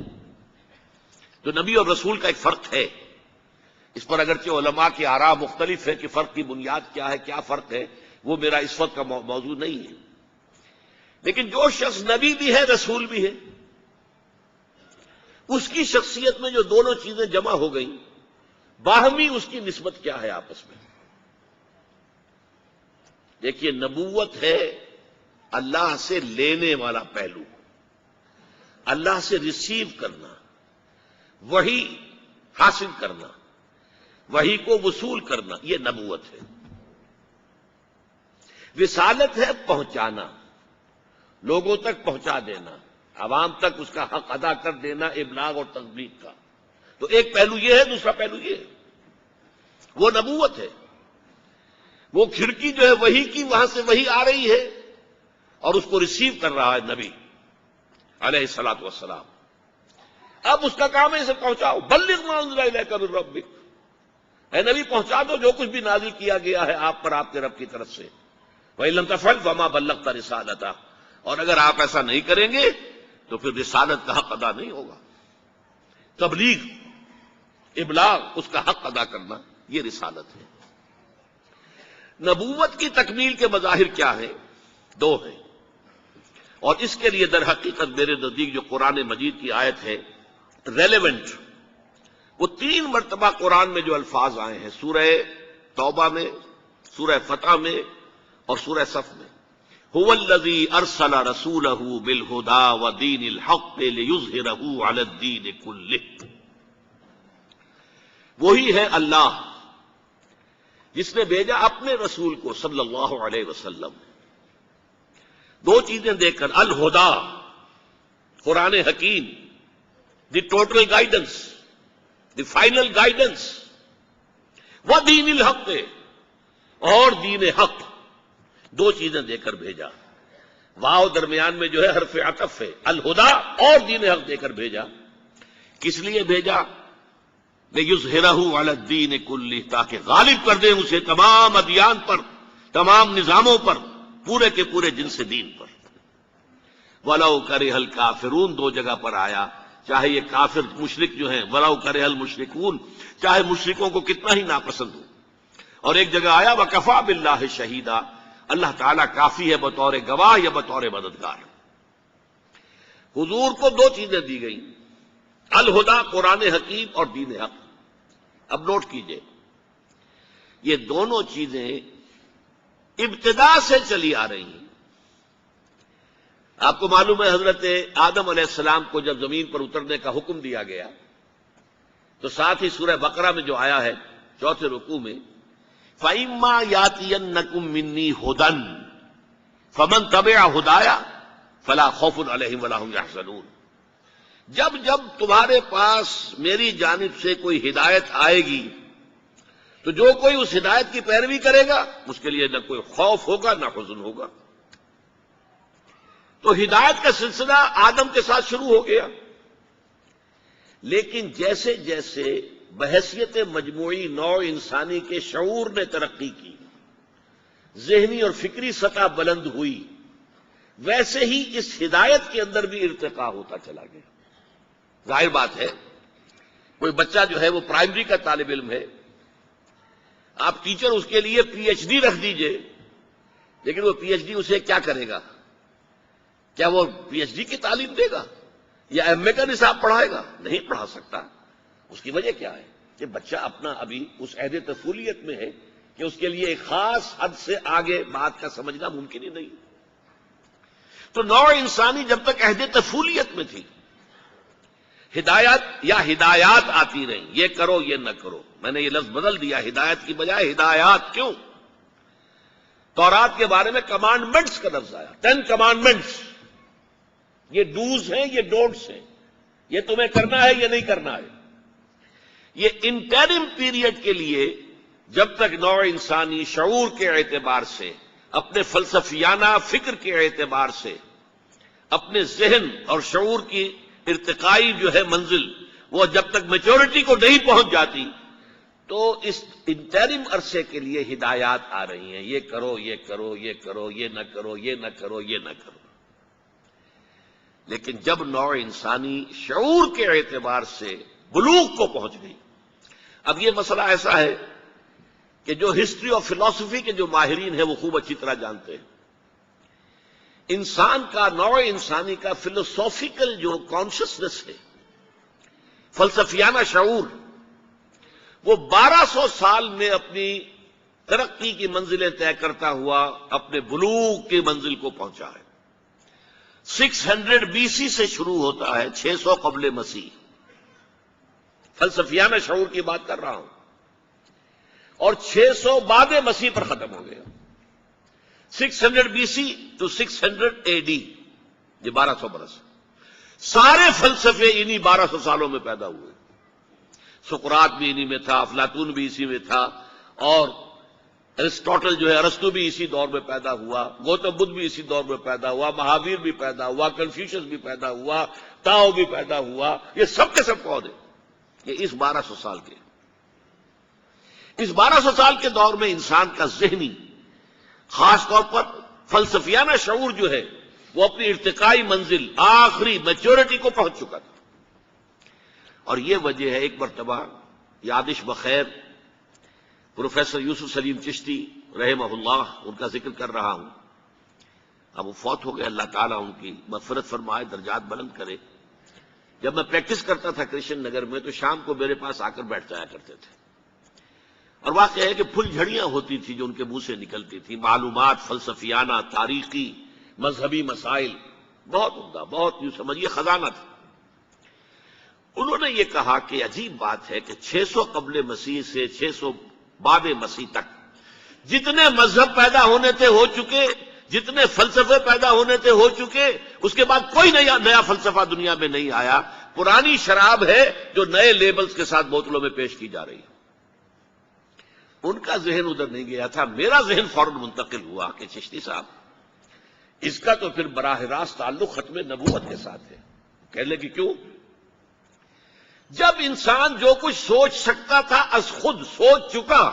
جو نبی اور رسول کا ایک فرق ہے، اس پر اگرچہ علماء کی آراء مختلف ہے کہ فرق کی بنیاد کیا ہے، کیا فرق ہے، وہ میرا اس وقت کا موضوع نہیں ہے، لیکن جو شخص نبی بھی ہے رسول بھی ہے، اس کی شخصیت میں جو دونوں چیزیں جمع ہو گئیں، باہمی اس کی نسبت کیا ہے آپس میں۔ دیکھیے، نبوت ہے اللہ سے لینے والا پہلو، اللہ سے ریسیو کرنا، وحی حاصل کرنا، وحی کو وصول کرنا، یہ نبوت ہے۔ رسالت ہے پہنچانا، لوگوں تک پہنچا دینا، عوام تک اس کا حق ادا کر دینا، ابلاغ اور تبلیغ کا۔ تو ایک پہلو یہ ہے، دوسرا پہلو یہ ہے، وہ نبوت ہے۔ وہ کھڑکی جو ہے وحی کی، وہاں سے وحی آ رہی ہے اور اس کو ریسیو کر رہا ہے نبی علیہ الصلوۃ والسلام۔ اب اس کا کام ہے اسے پہنچاؤ، بلغ ما انزل الیک من ربک، اے نبی پہنچا دو جو کچھ بھی نازل کیا گیا ہے آپ پر آپ کے رب کی طرف سے۔ وَإِن لَّمْ تَفْعَلْ فَمَا بَلَّغْتَ رِسَالَتَهُ، اور اگر آپ ایسا نہیں کریں گے تو پھر رسالت کا حق ادا نہیں ہوگا۔ تبلیغ، ابلاغ، اس کا حق ادا کرنا، یہ رسالت ہے۔ نبوت کی تکمیل کے مظاہر کیا ہیں؟ دو ہیں، اور اس کے لیے در حقیقت میرے نزدیک جو قرآن مجید کی آیت ہے ریلیونٹ، وہ 3 مرتبہ قرآن میں جو الفاظ آئے ہیں، سورہ توبہ میں، سورہ فتح میں اور سورہ صف میں، هو الذی ارسل رسولہ بالہدی ودین الحق لیظہرہ علی الدین کلہ، وہی ہے اللہ جس نے بھیجا اپنے رسول کو صلی اللہ علیہ وسلم، 2 چیزیں دے کر، الہدا قرآن حکیم، the total guidance, the final guidance, وہ دین الحق، اور دین حق، 2 چیزیں دے کر بھیجا۔ واو درمیان میں جو ہے حرف عطف ہے، الہدا اور دین حق دے کر بھیجا۔ کس لیے بھیجا؟ لِيُظْهِرَهُ عَلَى الدِّينِ كُلِّهِ، تاکہ غالب کر دیں اسے تمام ادیان پر، تمام نظاموں پر، پورے کے پورے جنس دین پر۔ وَلَوْ كَرِهَ الْكَافِرُونَ دو جگہ پر آیا، چاہے یہ کافر مشرک جو ہیں وَلَوْ كَرِهَ الْمُشْرِكُونَ، چاہے مشرکوں کو کتنا ہی ناپسند ہو، اور ایک جگہ آیا وَكَفَى بِاللَّهِ شَهِيدًا، اللہ تعالیٰ کافی ہے بطور گواہ یا بطور مددگار۔ حضور کو دو چیزیں دی گئیں، الہدا قرآن حکیم اور دین حق۔ اب نوٹ کیجئے، یہ دونوں چیزیں ابتدا سے چلی آ رہی ہیں۔ آپ کو معلوم ہے حضرت آدم علیہ السلام کو جب زمین پر اترنے کا حکم دیا گیا تو ساتھ ہی سورہ بقرہ میں جو آیا ہے چوتھے رکوع میں، فَإِمَّا يَأْتِيَنَّكُم مِّنِّي هُدًى فَمَن تَبِعَ هُدَايَ فَلَا خَوْفٌ عَلَيْهِمْ وَلَا هُمْ يَحْزَنُونَ، جب جب تمہارے پاس میری جانب سے کوئی ہدایت آئے گی تو جو کوئی اس ہدایت کی پیروی کرے گا اس کے لیے نہ کوئی خوف ہوگا نہ حزن ہوگا۔ تو ہدایت کا سلسلہ آدم کے ساتھ شروع ہو گیا، لیکن جیسے جیسے بحیثیت مجموعی نوع انسانی کے شعور نے ترقی کی، ذہنی اور فکری سطح بلند ہوئی، ویسے ہی اس ہدایت کے اندر بھی ارتقاء ہوتا چلا گیا۔ ظاہر بات ہے، کوئی بچہ جو ہے وہ پرائمری کا طالب علم ہے، آپ ٹیچر اس کے لیے پی ایچ ڈی رکھ دیجئے، لیکن وہ پی ایچ ڈی اسے کیا کرے گا؟ کیا وہ پی ایچ ڈی کی تعلیم دے گا یا ایم اے کا نصاب پڑھائے گا؟ نہیں پڑھا سکتا۔ اس کی وجہ کیا ہے کہ بچہ اپنا ابھی اس عہد طفولیت میں ہے کہ اس کے لیے ایک خاص حد سے آگے بات کا سمجھنا ممکن ہی نہیں۔ تو نوع انسانی جب تک عہد طفولیت میں تھی، ہدایت یا ہدایات آتی رہیں، یہ کرو یہ نہ کرو۔ میں نے یہ لفظ بدل دیا، ہدایت کی بجائے ہدایات۔ کیوں؟ تورات کے بارے میں کمانڈمنٹس کا لفظ آیا، 10 کمانڈمنٹس، یہ ڈوز ہیں یہ ڈونٹس ہیں، یہ تمہیں کرنا ہے یہ نہیں کرنا ہے۔ یہ انٹرم پیریڈ کے لیے جب تک نوع انسانی شعور کے اعتبار سے، اپنے فلسفیانہ فکر کے اعتبار سے، اپنے ذہن اور شعور کی ارتقائی جو ہے منزل، وہ جب تک میچورٹی کو نہیں پہنچ جاتی، تو اس انٹرم عرصے کے لیے ہدایات آ رہی ہیں، یہ کرو یہ کرو یہ کرو، یہ نہ کرو یہ نہ کرو یہ نہ کرو۔ لیکن جب نوع انسانی شعور کے اعتبار سے بلوغ کو پہنچ گئی، اب یہ مسئلہ ایسا ہے کہ جو ہسٹری اور فلسفی کے جو ماہرین ہیں وہ خوب اچھی طرح جانتے ہیں، انسان کا، نوع انسانی کا فلسافیکل جو کانشسنس ہے، فلسفیانہ شعور، وہ 1200 سال میں اپنی ترقی کی منزلیں طے کرتا ہوا اپنے بلوغ کی منزل کو پہنچا ہے۔ 600 BC سے شروع ہوتا ہے، 600 قبل مسیح، فلسفیانہ شعور کی بات کر رہا ہوں، اور 600 بعد مسیح پر ختم ہو گیا۔ 600 BC to 600 AD، یہ 1200 برس۔ سارے فلسفے انہی 1200 سالوں میں پیدا ہوئے۔ سقراط بھی انہی میں تھا، افلاطون بھی اسی میں تھا، اور ارسطوٹل جو ہے ارسطو بھی اسی دور میں پیدا ہوا، گوتم بدھ بھی اسی دور میں پیدا ہوا، مہاویر بھی پیدا ہوا، کنفیوشس بھی پیدا ہوا، تاؤ بھی پیدا ہوا۔ یہ سب کے سب کون ہیں؟ یہ اس 1200 سال کے۔ اس 1200 سال کے دور میں انسان کا ذہنی، خاص طور پر فلسفیانہ شعور جو ہے وہ اپنی ارتقائی منزل، آخری میچورٹی کو پہنچ چکا تھا۔ اور یہ وجہ ہے، ایک مرتبہ یادش بخیر پروفیسر یوسف سلیم چشتی رحمہ اللہ، ان کا ذکر کر رہا ہوں، اب وہ فوت ہو گئے، اللہ تعالیٰ ان کی مغفرت فرمائے، درجات بلند کرے۔ جب میں پریکٹس کرتا تھا کرشن نگر میں تو شام کو میرے پاس آ کر بیٹھ جایا کرتے تھے، اور واقعہ ہے کہ پھل جھڑیاں ہوتی تھی جو ان کے منہ سے نکلتی تھی، معلومات فلسفیانہ، تاریخی، مذہبی مسائل، بہت عمدہ، بہت یوں سمجھیے خزانہ تھا۔ انہوں نے یہ کہا کہ عجیب بات ہے کہ 600 قبل مسیح سے 600 بعد مسیح تک جتنے مذہب پیدا ہونے تھے ہو چکے، جتنے فلسفے پیدا ہونے تھے ہو چکے، اس کے بعد کوئی نیا فلسفہ دنیا میں نہیں آیا۔ پرانی شراب ہے جو نئے لیبلز کے ساتھ بوتلوں میں پیش کی جا رہی ہے۔ ان کا ذہن ادھر نہیں گیا تھا، میرا ذہن فوراً منتقل ہوا کہ چشتی صاحب اس کا تو پھر براہ راست تعلق ختم نبوت کے ساتھ ہے۔ کہنے لگی کیوں؟ جب انسان جو کچھ سوچ سکتا تھا از خود سوچ چکا.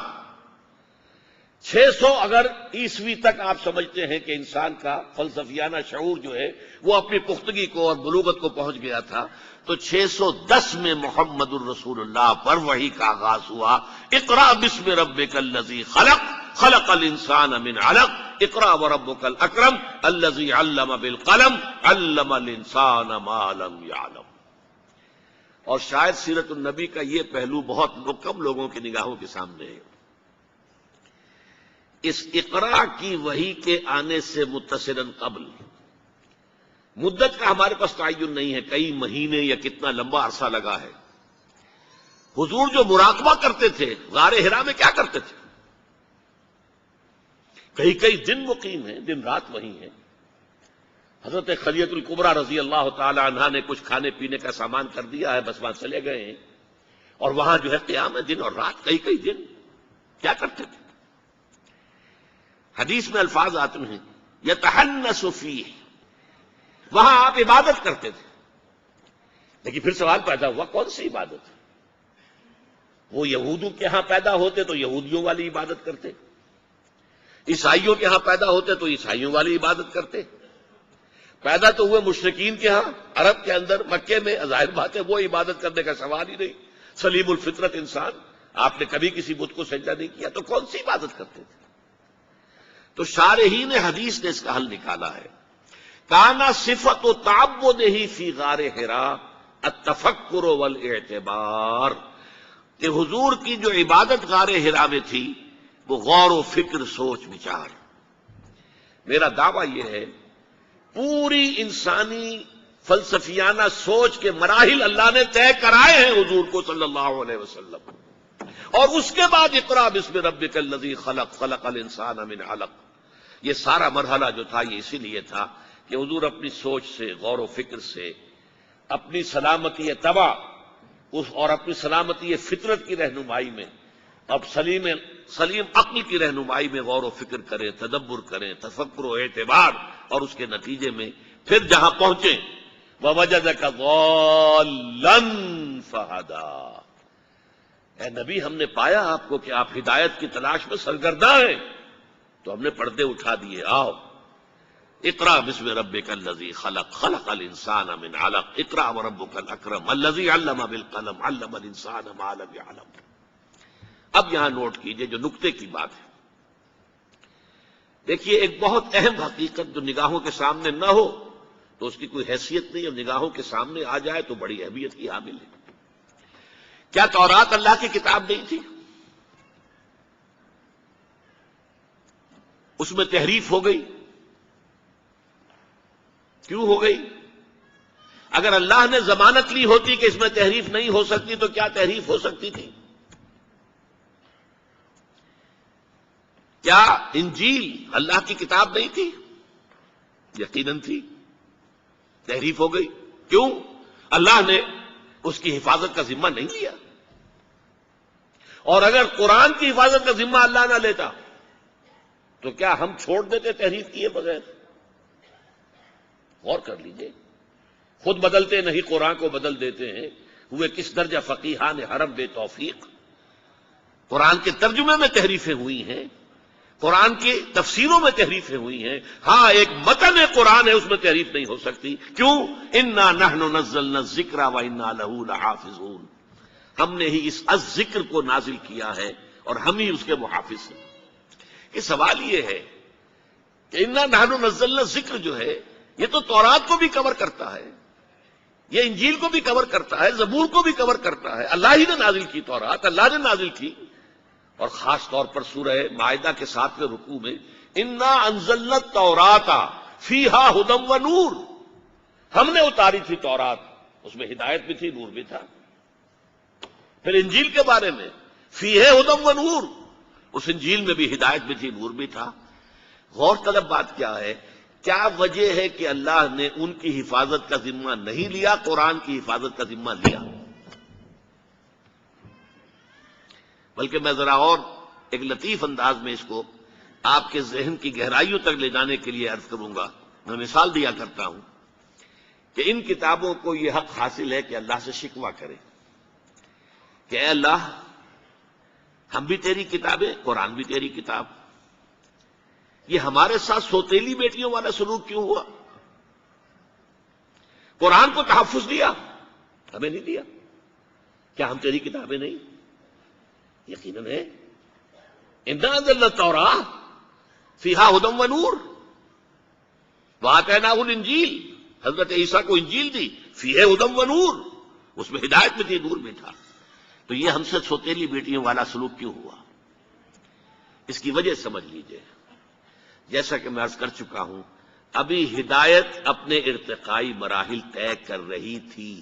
600 اگر عیسوی تک آپ سمجھتے ہیں کہ انسان کا فلسفیانہ شعور جو ہے وہ اپنی پختگی کو اور بلوغت کو پہنچ گیا تھا، تو 610 میں محمد الرسول اللہ پر وحی کا آغاز ہوا. اقرا بسم ربک الذی خلق خلق الانسان من علق اقرا وربک الاکرم الذی علم بالقلم علم الانسان ما لم یعلم. اور شاید سیرت النبی کا یہ پہلو بہت کم لوگوں کی نگاہوں کے سامنے ہے. اس اقرا کی وحی کے آنے سے متصلاً قبل مدت کا ہمارے پاس تعین نہیں ہے، کئی مہینے یا کتنا لمبا عرصہ لگا ہے. حضور جو مراقبہ کرتے تھے غار حرا میں کیا کرتے تھے؟ کئی کئی دن مقیم ہیں، دن رات وہیں ہیں. حضرت خدیجہ الکبریٰ رضی اللہ تعالی عنہا نے کچھ کھانے پینے کا سامان کر دیا ہے، بس وہاں چلے گئے ہیں، اور وہاں جو ہے قیام ہے دن اور رات، کئی کئی دن. کیا کرتے تھے؟ حدیث میں الفاظ آتے ہیں یتحنس فیہ، وہاں آپ عبادت کرتے تھے. لیکن پھر سوال پیدا ہوا کون سی عبادت؟ وہ یہودوں کے ہاں پیدا ہوتے تو یہودیوں والی عبادت کرتے، عیسائیوں کے ہاں پیدا ہوتے تو عیسائیوں والی عبادت کرتے. پیدا تو ہوئے مشرکین کے ہاں عرب کے اندر مکے میں، ظاہر بات ہے وہ عبادت کرنے کا سوال ہی نہیں. سلیم الفطرت انسان، آپ نے کبھی کسی بت کو سجدہ نہیں کیا تو کون سی عبادت کرتے تھے؟ تو شارحین حدیث نے اس کا حل نکالا ہے. کانا صفت و تعبدہ فی غار حرا التفکر والاعتبار، کہ حضور کی جو عبادت غار حرا میں تھی وہ غور و فکر، سوچ بچار. میرا دعویٰ یہ ہے پوری انسانی فلسفیانہ سوچ کے مراحل اللہ نے طے کرائے ہیں حضور کو صلی اللہ علیہ وسلم، اور اس کے بعد اقرا بسم ربک الذی خلق خلق الانسان من علق. یہ سارا مرحلہ جو تھا یہ اسی لیے تھا کہ حضور اپنی سوچ سے، غور و فکر سے، اپنی سلامتی طبع اور اپنی سلامتی فطرت کی رہنمائی میں، اب سلیم عقل کی رہنمائی میں غور و فکر کریں، تدبر کریں، تفکر و اعتبار، اور اس کے نتیجے میں پھر جہاں پہنچے وَوَجَدَكَ ضَالًّا فَهَدَىٰ. اے نبی ہم نے پایا آپ کو کہ آپ ہدایت کی تلاش میں سرگرداں ہیں، تو ہم نے پردے اٹھا دیے. آؤ اقرا بسم ربک الذی خلق خلق الانسان من علق اقرا وربک الاکرم الذی علم بالقلم علم الانسان ما لم یعلم. اب یہاں نوٹ کیجئے جو نکتے کی بات ہے. دیکھیے ایک بہت اہم حقیقت جو نگاہوں کے سامنے نہ ہو تو اس کی کوئی حیثیت نہیں، اور نگاہوں کے سامنے آ جائے تو بڑی اہمیت کی حامل ہے. کیا تورات اللہ کی کتاب نہیں تھی؟ اس میں تحریف ہو گئی. کیوں ہو گئی؟ اگر اللہ نے ضمانت لی ہوتی کہ اس میں تحریف نہیں ہو سکتی تو کیا تحریف ہو سکتی تھی؟ کیا انجیل اللہ کی کتاب نہیں تھی؟ یقیناً تھی. تحریف ہو گئی. کیوں؟ اللہ نے اس کی حفاظت کا ذمہ نہیں لیا. اور اگر قرآن کی حفاظت کا ذمہ اللہ نہ لیتا تو کیا ہم چھوڑ دیتے تحریف کیے بغیر؟ غور کر لیجئے. خود بدلتے نہیں قرآن کو بدل دیتے ہیں. ہوئے کس درجہ فقیہان حرم بے توفیق. قرآن کے ترجمے میں تحریفیں ہوئی ہیں، قرآن کی تفسیروں میں تحریفیں ہوئی ہیں. ہاں ایک متن قرآن ہے اس میں تحریف نہیں ہو سکتی. کیوں؟ انا نحن نزلنا الذکر وانا لہ لحافظون. ہم نے ہی اس الذکر کو نازل کیا ہے اور ہم ہی اس کے محافظ ہیں. کہ سوال یہ ہے کہ انا نحن نزلنا الذکر جو ہے یہ تو تورات کو بھی کور کرتا ہے، یہ انجیل کو بھی کور کرتا ہے، زبور کو بھی کور کرتا ہے. اللہ ہی نے نازل کی تورات، اللہ نے نازل کی. اور خاص طور پر سورہ مائدہ کے 7ویں رکوع میں انا انزلنا التوراۃ فیہا ھدی و نور، ہم نے اتاری تھی تورات، اس میں ہدایت بھی تھی، نور بھی تھا. پھر انجیل کے بارے میں فیہا ھدی و نور، اس انجیل میں بھی ہدایت بھی تھی، نور بھی تھا. غور طلب بات کیا ہے؟ کیا وجہ ہے کہ اللہ نے ان کی حفاظت کا ذمہ نہیں لیا، قرآن کی حفاظت کا ذمہ لیا؟ بلکہ میں ذرا اور ایک لطیف انداز میں اس کو آپ کے ذہن کی گہرائیوں تک لے جانے کے لیے عرض کروں گا. میں مثال دیا کرتا ہوں کہ ان کتابوں کو یہ حق حاصل ہے کہ اللہ سے شکوہ کریں. کہ اے اللہ ہم بھی تیری کتابیں، قرآن بھی تیری کتاب، یہ ہمارے ساتھ سوتیلی بیٹیوں والا سلوک کیوں ہوا؟ قرآن کو تحفظ دیا، ہمیں نہیں دیا، کیا ہم تیری کتابیں نہیں؟ یقیناً ہے۔ اِنَّا أَنزَلْنَا التَّوْرَاةَ فِيهَا هُدًى وَنُورٌ وَآتَيْنَاهُ الْإِنْجِيلَ، حضرت عیسیٰ کو انجیل دی، فِيهَا هُدًى وَنُورٌ، اس میں ہدایت بھی تھی، نور بھی تھا۔ تو یہ ہم سے سوتیلی بیٹیوں والا سلوک کیوں ہوا؟ اس کی وجہ سمجھ لیجئے۔ جیسا کہ میں عرض کر چکا ہوں، ابھی ہدایت اپنے ارتقائی مراحل طے کر رہی تھی،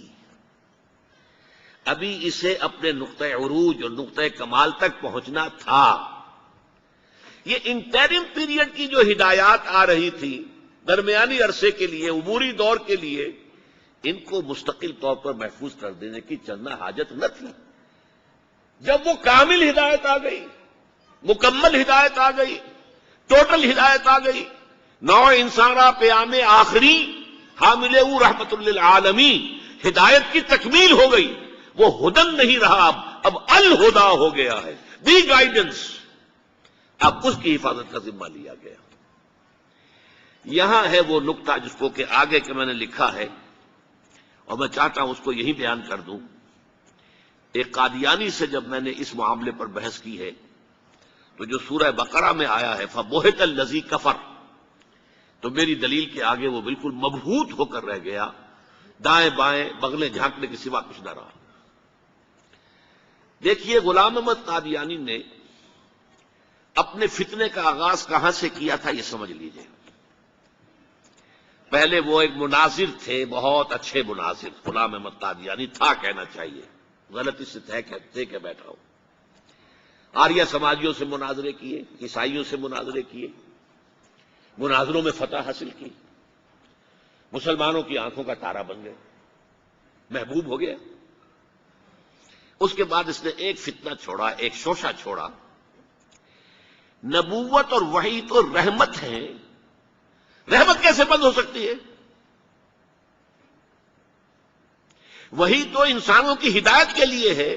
ابھی اسے اپنے نقطۂ عروج اور نقطۂ کمال تک پہنچنا تھا۔ یہ انٹرم پیریڈ کی جو ہدایات آ رہی تھی درمیانی عرصے کے لیے، عبوری دور کے لیے، ان کو مستقل طور پر محفوظ کر دینے کی چندنا حاجت نہ تھی۔ جب وہ کامل ہدایت آ گئی، مکمل ہدایت آ گئی، ٹوٹل ہدایت آ گئی، نوع انسانہ پیام آخری حامل رحمت للعالمین، ہدایت کی تکمیل ہو گئی، وہ ہدن نہیں رہا، اب الہدا ہو گیا ہے، دی گائیڈنس، اب اس کی حفاظت کا ذمہ لیا گیا۔ یہاں ہے وہ نقطہ جس کو کہ آگے کے میں نے لکھا ہے، اور میں چاہتا ہوں اس کو یہی بیان کر دوں۔ ایک قادیانی سے جب میں نے اس معاملے پر بحث کی ہے تو جو سورہ بقرہ میں آیا ہے فَبُہِتَ الَّذِي كَفَرَ، تو میری دلیل کے آگے وہ بالکل مبہوت ہو کر رہ گیا، دائیں بائیں بغلیں جھانکنے کے سوا کچھ نہ رہا۔ دیکھیے غلام احمد قادیانی نے اپنے فتنے کا آغاز کہاں سے کیا تھا یہ سمجھ لیجئے۔ پہلے وہ ایک مناظر تھے، بہت اچھے مناظر، غلام احمد قادیانی تھا کہنا چاہیے، غلطی سے تھے کہ بیٹھا ہوں۔ آریہ سماجیوں سے مناظرے کیے، عیسائیوں سے مناظرے کیے، مناظروں میں فتح حاصل کی، مسلمانوں کی آنکھوں کا تارا بن گئے، محبوب ہو گیا۔ اس کے بعد اس نے ایک فتنہ چھوڑا، ایک شوشہ چھوڑا، نبوت اور وحی تو رحمت ہے، رحمت کیسے بند ہو سکتی ہے؟ وحی تو انسانوں کی ہدایت کے لیے ہے،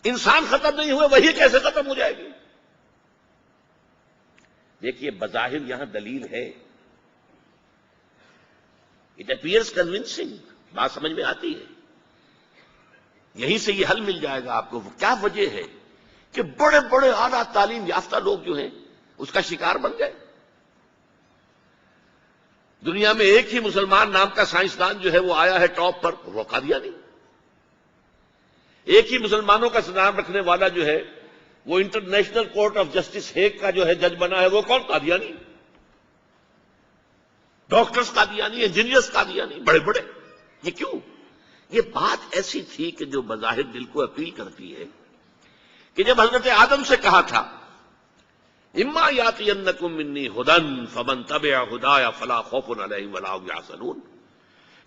انسان ختم نہیں ہوئے، وحی کیسے ختم ہو جائے گی؟ دیکھیے بظاہر یہاں دلیل ہے، اٹ اپیئرس کنونسنگ، بات سمجھ میں آتی ہے، یہیں سے یہ حل مل جائے گا آپ کو۔ کیا وجہ ہے کہ بڑے بڑے اعلیٰ تعلیم یافتہ لوگ جو ہیں اس کا شکار بن گئے؟ دنیا میں ایک ہی مسلمان نام کا سائنسدان جو ہے وہ آیا ہے ٹاپ پر، وہ قادیانی۔ ایک ہی مسلمانوں کا نام رکھنے والا جو ہے وہ international court of justice Hague کا جو ہے جج بنا ہے، وہ کون؟ قادیانی۔ ڈاکٹرز قادیانی، انجینئرز قادیانی، بڑے بڑے۔ یہ کیوں؟ یہ بات ایسی تھی کہ جو بظاہر دل کو اپیل کرتی ہے کہ جب حضرت آدم سے کہا تھا اما یاتینکم منی ھدی فمن تبع ھدایا فلا خوف علیہم ولا هم یحزنون،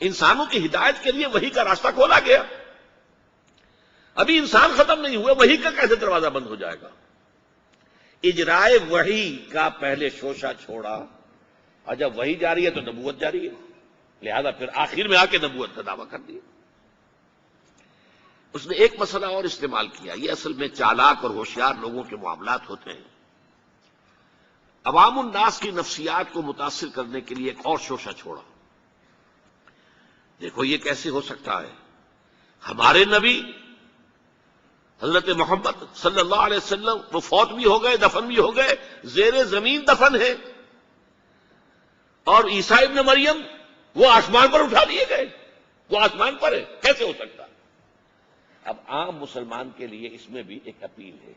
انسانوں کی ہدایت کے لیے وحی کا راستہ کھولا گیا، ابھی انسان ختم نہیں ہوئے، وحی کا کیسے دروازہ بند ہو جائے گا؟ اجرائے وحی کا پہلے شوشہ چھوڑا، اور جب وحی جاری ہے تو نبوت جاری ہے، لہذا پھر آخر میں آ کے نبوت کا دعویٰ کر دیا۔ اس نے ایک مسئلہ اور استعمال کیا، یہ اصل میں چالاک اور ہوشیار لوگوں کے معاملات ہوتے ہیں۔ عوام الناس کی نفسیات کو متاثر کرنے کے لیے ایک اور شوشہ چھوڑا۔ دیکھو یہ کیسے ہو سکتا ہے؟ ہمارے نبی حضرت محمد صلی اللہ علیہ وسلم وہ فوت بھی ہو گئے، دفن بھی ہو گئے، زیر زمین دفن ہے، اور عیسیٰ ابن مریم وہ آسمان پر اٹھا لیے گئے، وہ آسمان پر ہے، کیسے ہو سکتا؟ اب عام مسلمان کے لیے اس میں بھی ایک اپیل ہے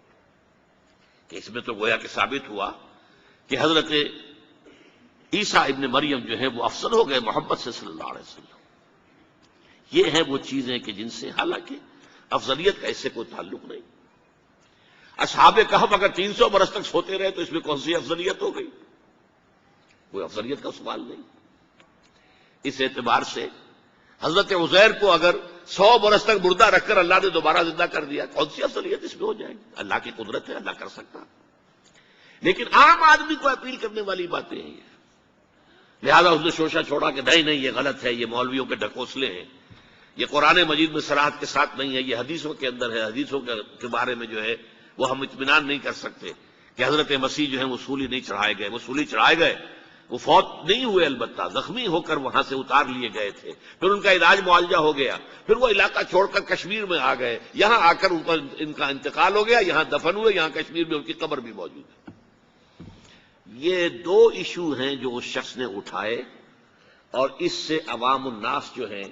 کہ اس میں تو گویا کہ ثابت ہوا کہ حضرت عیسیٰ ابن مریم جو ہے وہ افضل ہو گئے محمد سے صلی اللہ علیہ وسلم۔ یہ ہیں وہ چیزیں کہ جن سے حالانکہ افضلیت کا اس سے کوئی تعلق نہیں۔ اصحاب کہف اگر 300 برس تک سوتے رہے تو اس میں کون سی افضلیت ہو گئی؟ کوئی افضلیت کا سوال نہیں۔ اس اعتبار سے حضرت عزیر کو اگر 100 برس تک مردہ رکھ کر اللہ نے دوبارہ زندہ کر دیا، کون سی افضلیت اس میں ہو جائے گی؟ اللہ کی قدرت ہے، اللہ کر سکتا۔ لیکن عام آدمی کو اپیل کرنے والی باتیں ہیں یہ، لہذا اس نے شوشہ چھوڑا کہ نہیں یہ غلط ہے، یہ مولویوں کے ڈھکوسلے ہیں، یہ قرآن مجید میں صراحت کے ساتھ نہیں ہے، یہ حدیثوں کے اندر ہے۔ حدیثوں کے بارے میں جو ہے وہ ہم اطمینان نہیں کر سکتے کہ حضرت مسیح جو ہے وہ سولی نہیں چڑھائے گئے، وہ سولی چڑھائے گئے، وہ فوت نہیں ہوئے، البتہ زخمی ہو کر وہاں سے اتار لیے گئے تھے، پھر ان کا علاج معالجہ ہو گیا، پھر وہ علاقہ چھوڑ کر کشمیر میں آ گئے، یہاں آ کر ان کا انتقال ہو گیا، یہاں دفن ہوئے، یہاں کشمیر میں ان کی قبر بھی موجود ہے۔ یہ دو ایشو ہیں جو اس شخص نے اٹھائے، اور اس سے عوام الناس جو ہیں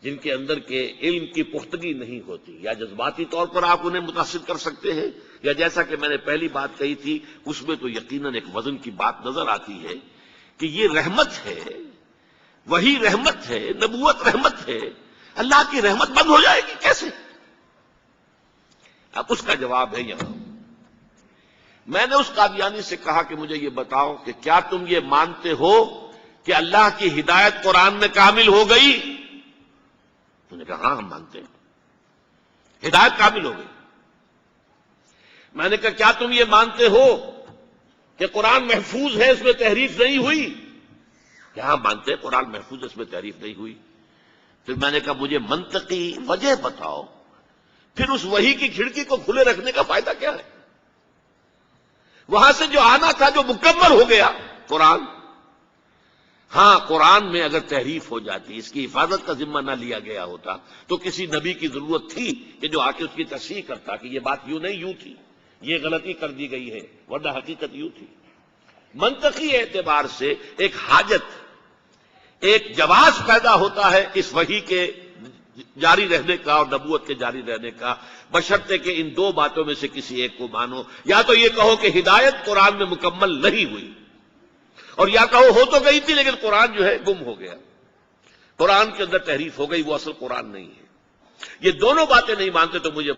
جن کے اندر کے علم کی پختگی نہیں ہوتی، یا جذباتی طور پر آپ انہیں متاثر کر سکتے ہیں، یا جیسا کہ میں نے پہلی بات کہی تھی اس میں تو یقیناً ایک وزن کی بات نظر آتی ہے کہ یہ رحمت ہے، وہی رحمت ہے، نبوت رحمت ہے، اللہ کی رحمت بند ہو جائے گی کیسے؟ اب اس کا جواب ہے یہاں۔ میں نے اس قادیانی سے کہا کہ مجھے یہ بتاؤ کہ کیا تم یہ مانتے ہو کہ اللہ کی ہدایت قرآن میں کامل ہو گئی؟ انہوں نے کہا ہاں ہم مانتے ہیں، ہدایت کامل ہو گئی۔ میں نے کہا کیا تم یہ مانتے ہو کہ قرآن محفوظ ہے، اس میں تحریف نہیں ہوئی؟ کہ ہاں مانتے ہیں قرآن محفوظ ہے، اس میں تحریف نہیں ہوئی۔ پھر میں نے کہا مجھے منطقی وجہ بتاؤ، پھر اس وحی کی کھڑکی کو کھلے رکھنے کا فائدہ کیا ہے؟ وہاں سے جو آنا تھا جو مکمل ہو گیا قرآن۔ ہاں قرآن میں اگر تحریف ہو جاتی، اس کی حفاظت کا ذمہ نہ لیا گیا ہوتا تو کسی نبی کی ضرورت تھی کہ جو آ کے اس کی تصحیح کرتا کہ یہ بات یوں نہیں یوں تھی، یہ غلطی کر دی گئی ہے، ورنہ حقیقت یوں تھی۔ منطقی اعتبار سے ایک حاجت، ایک جواز پیدا ہوتا ہے اس وحی کے جاری رہنے کا اور نبوت کے جاری رہنے کا، بشرطے کہ ان دو باتوں میں سے کسی ایک کو مانو، یا تو یہ کہو کہ ہدایت قرآن میں مکمل نہیں ہوئی، اور یا کہو ہو تو گئی تھی لیکن قرآن جو ہے گم ہو گیا، قرآن کے اندر تحریف ہو گئی، وہ اصل قرآن نہیں ہے۔ یہ دونوں باتیں نہیں مانتے تو مجھے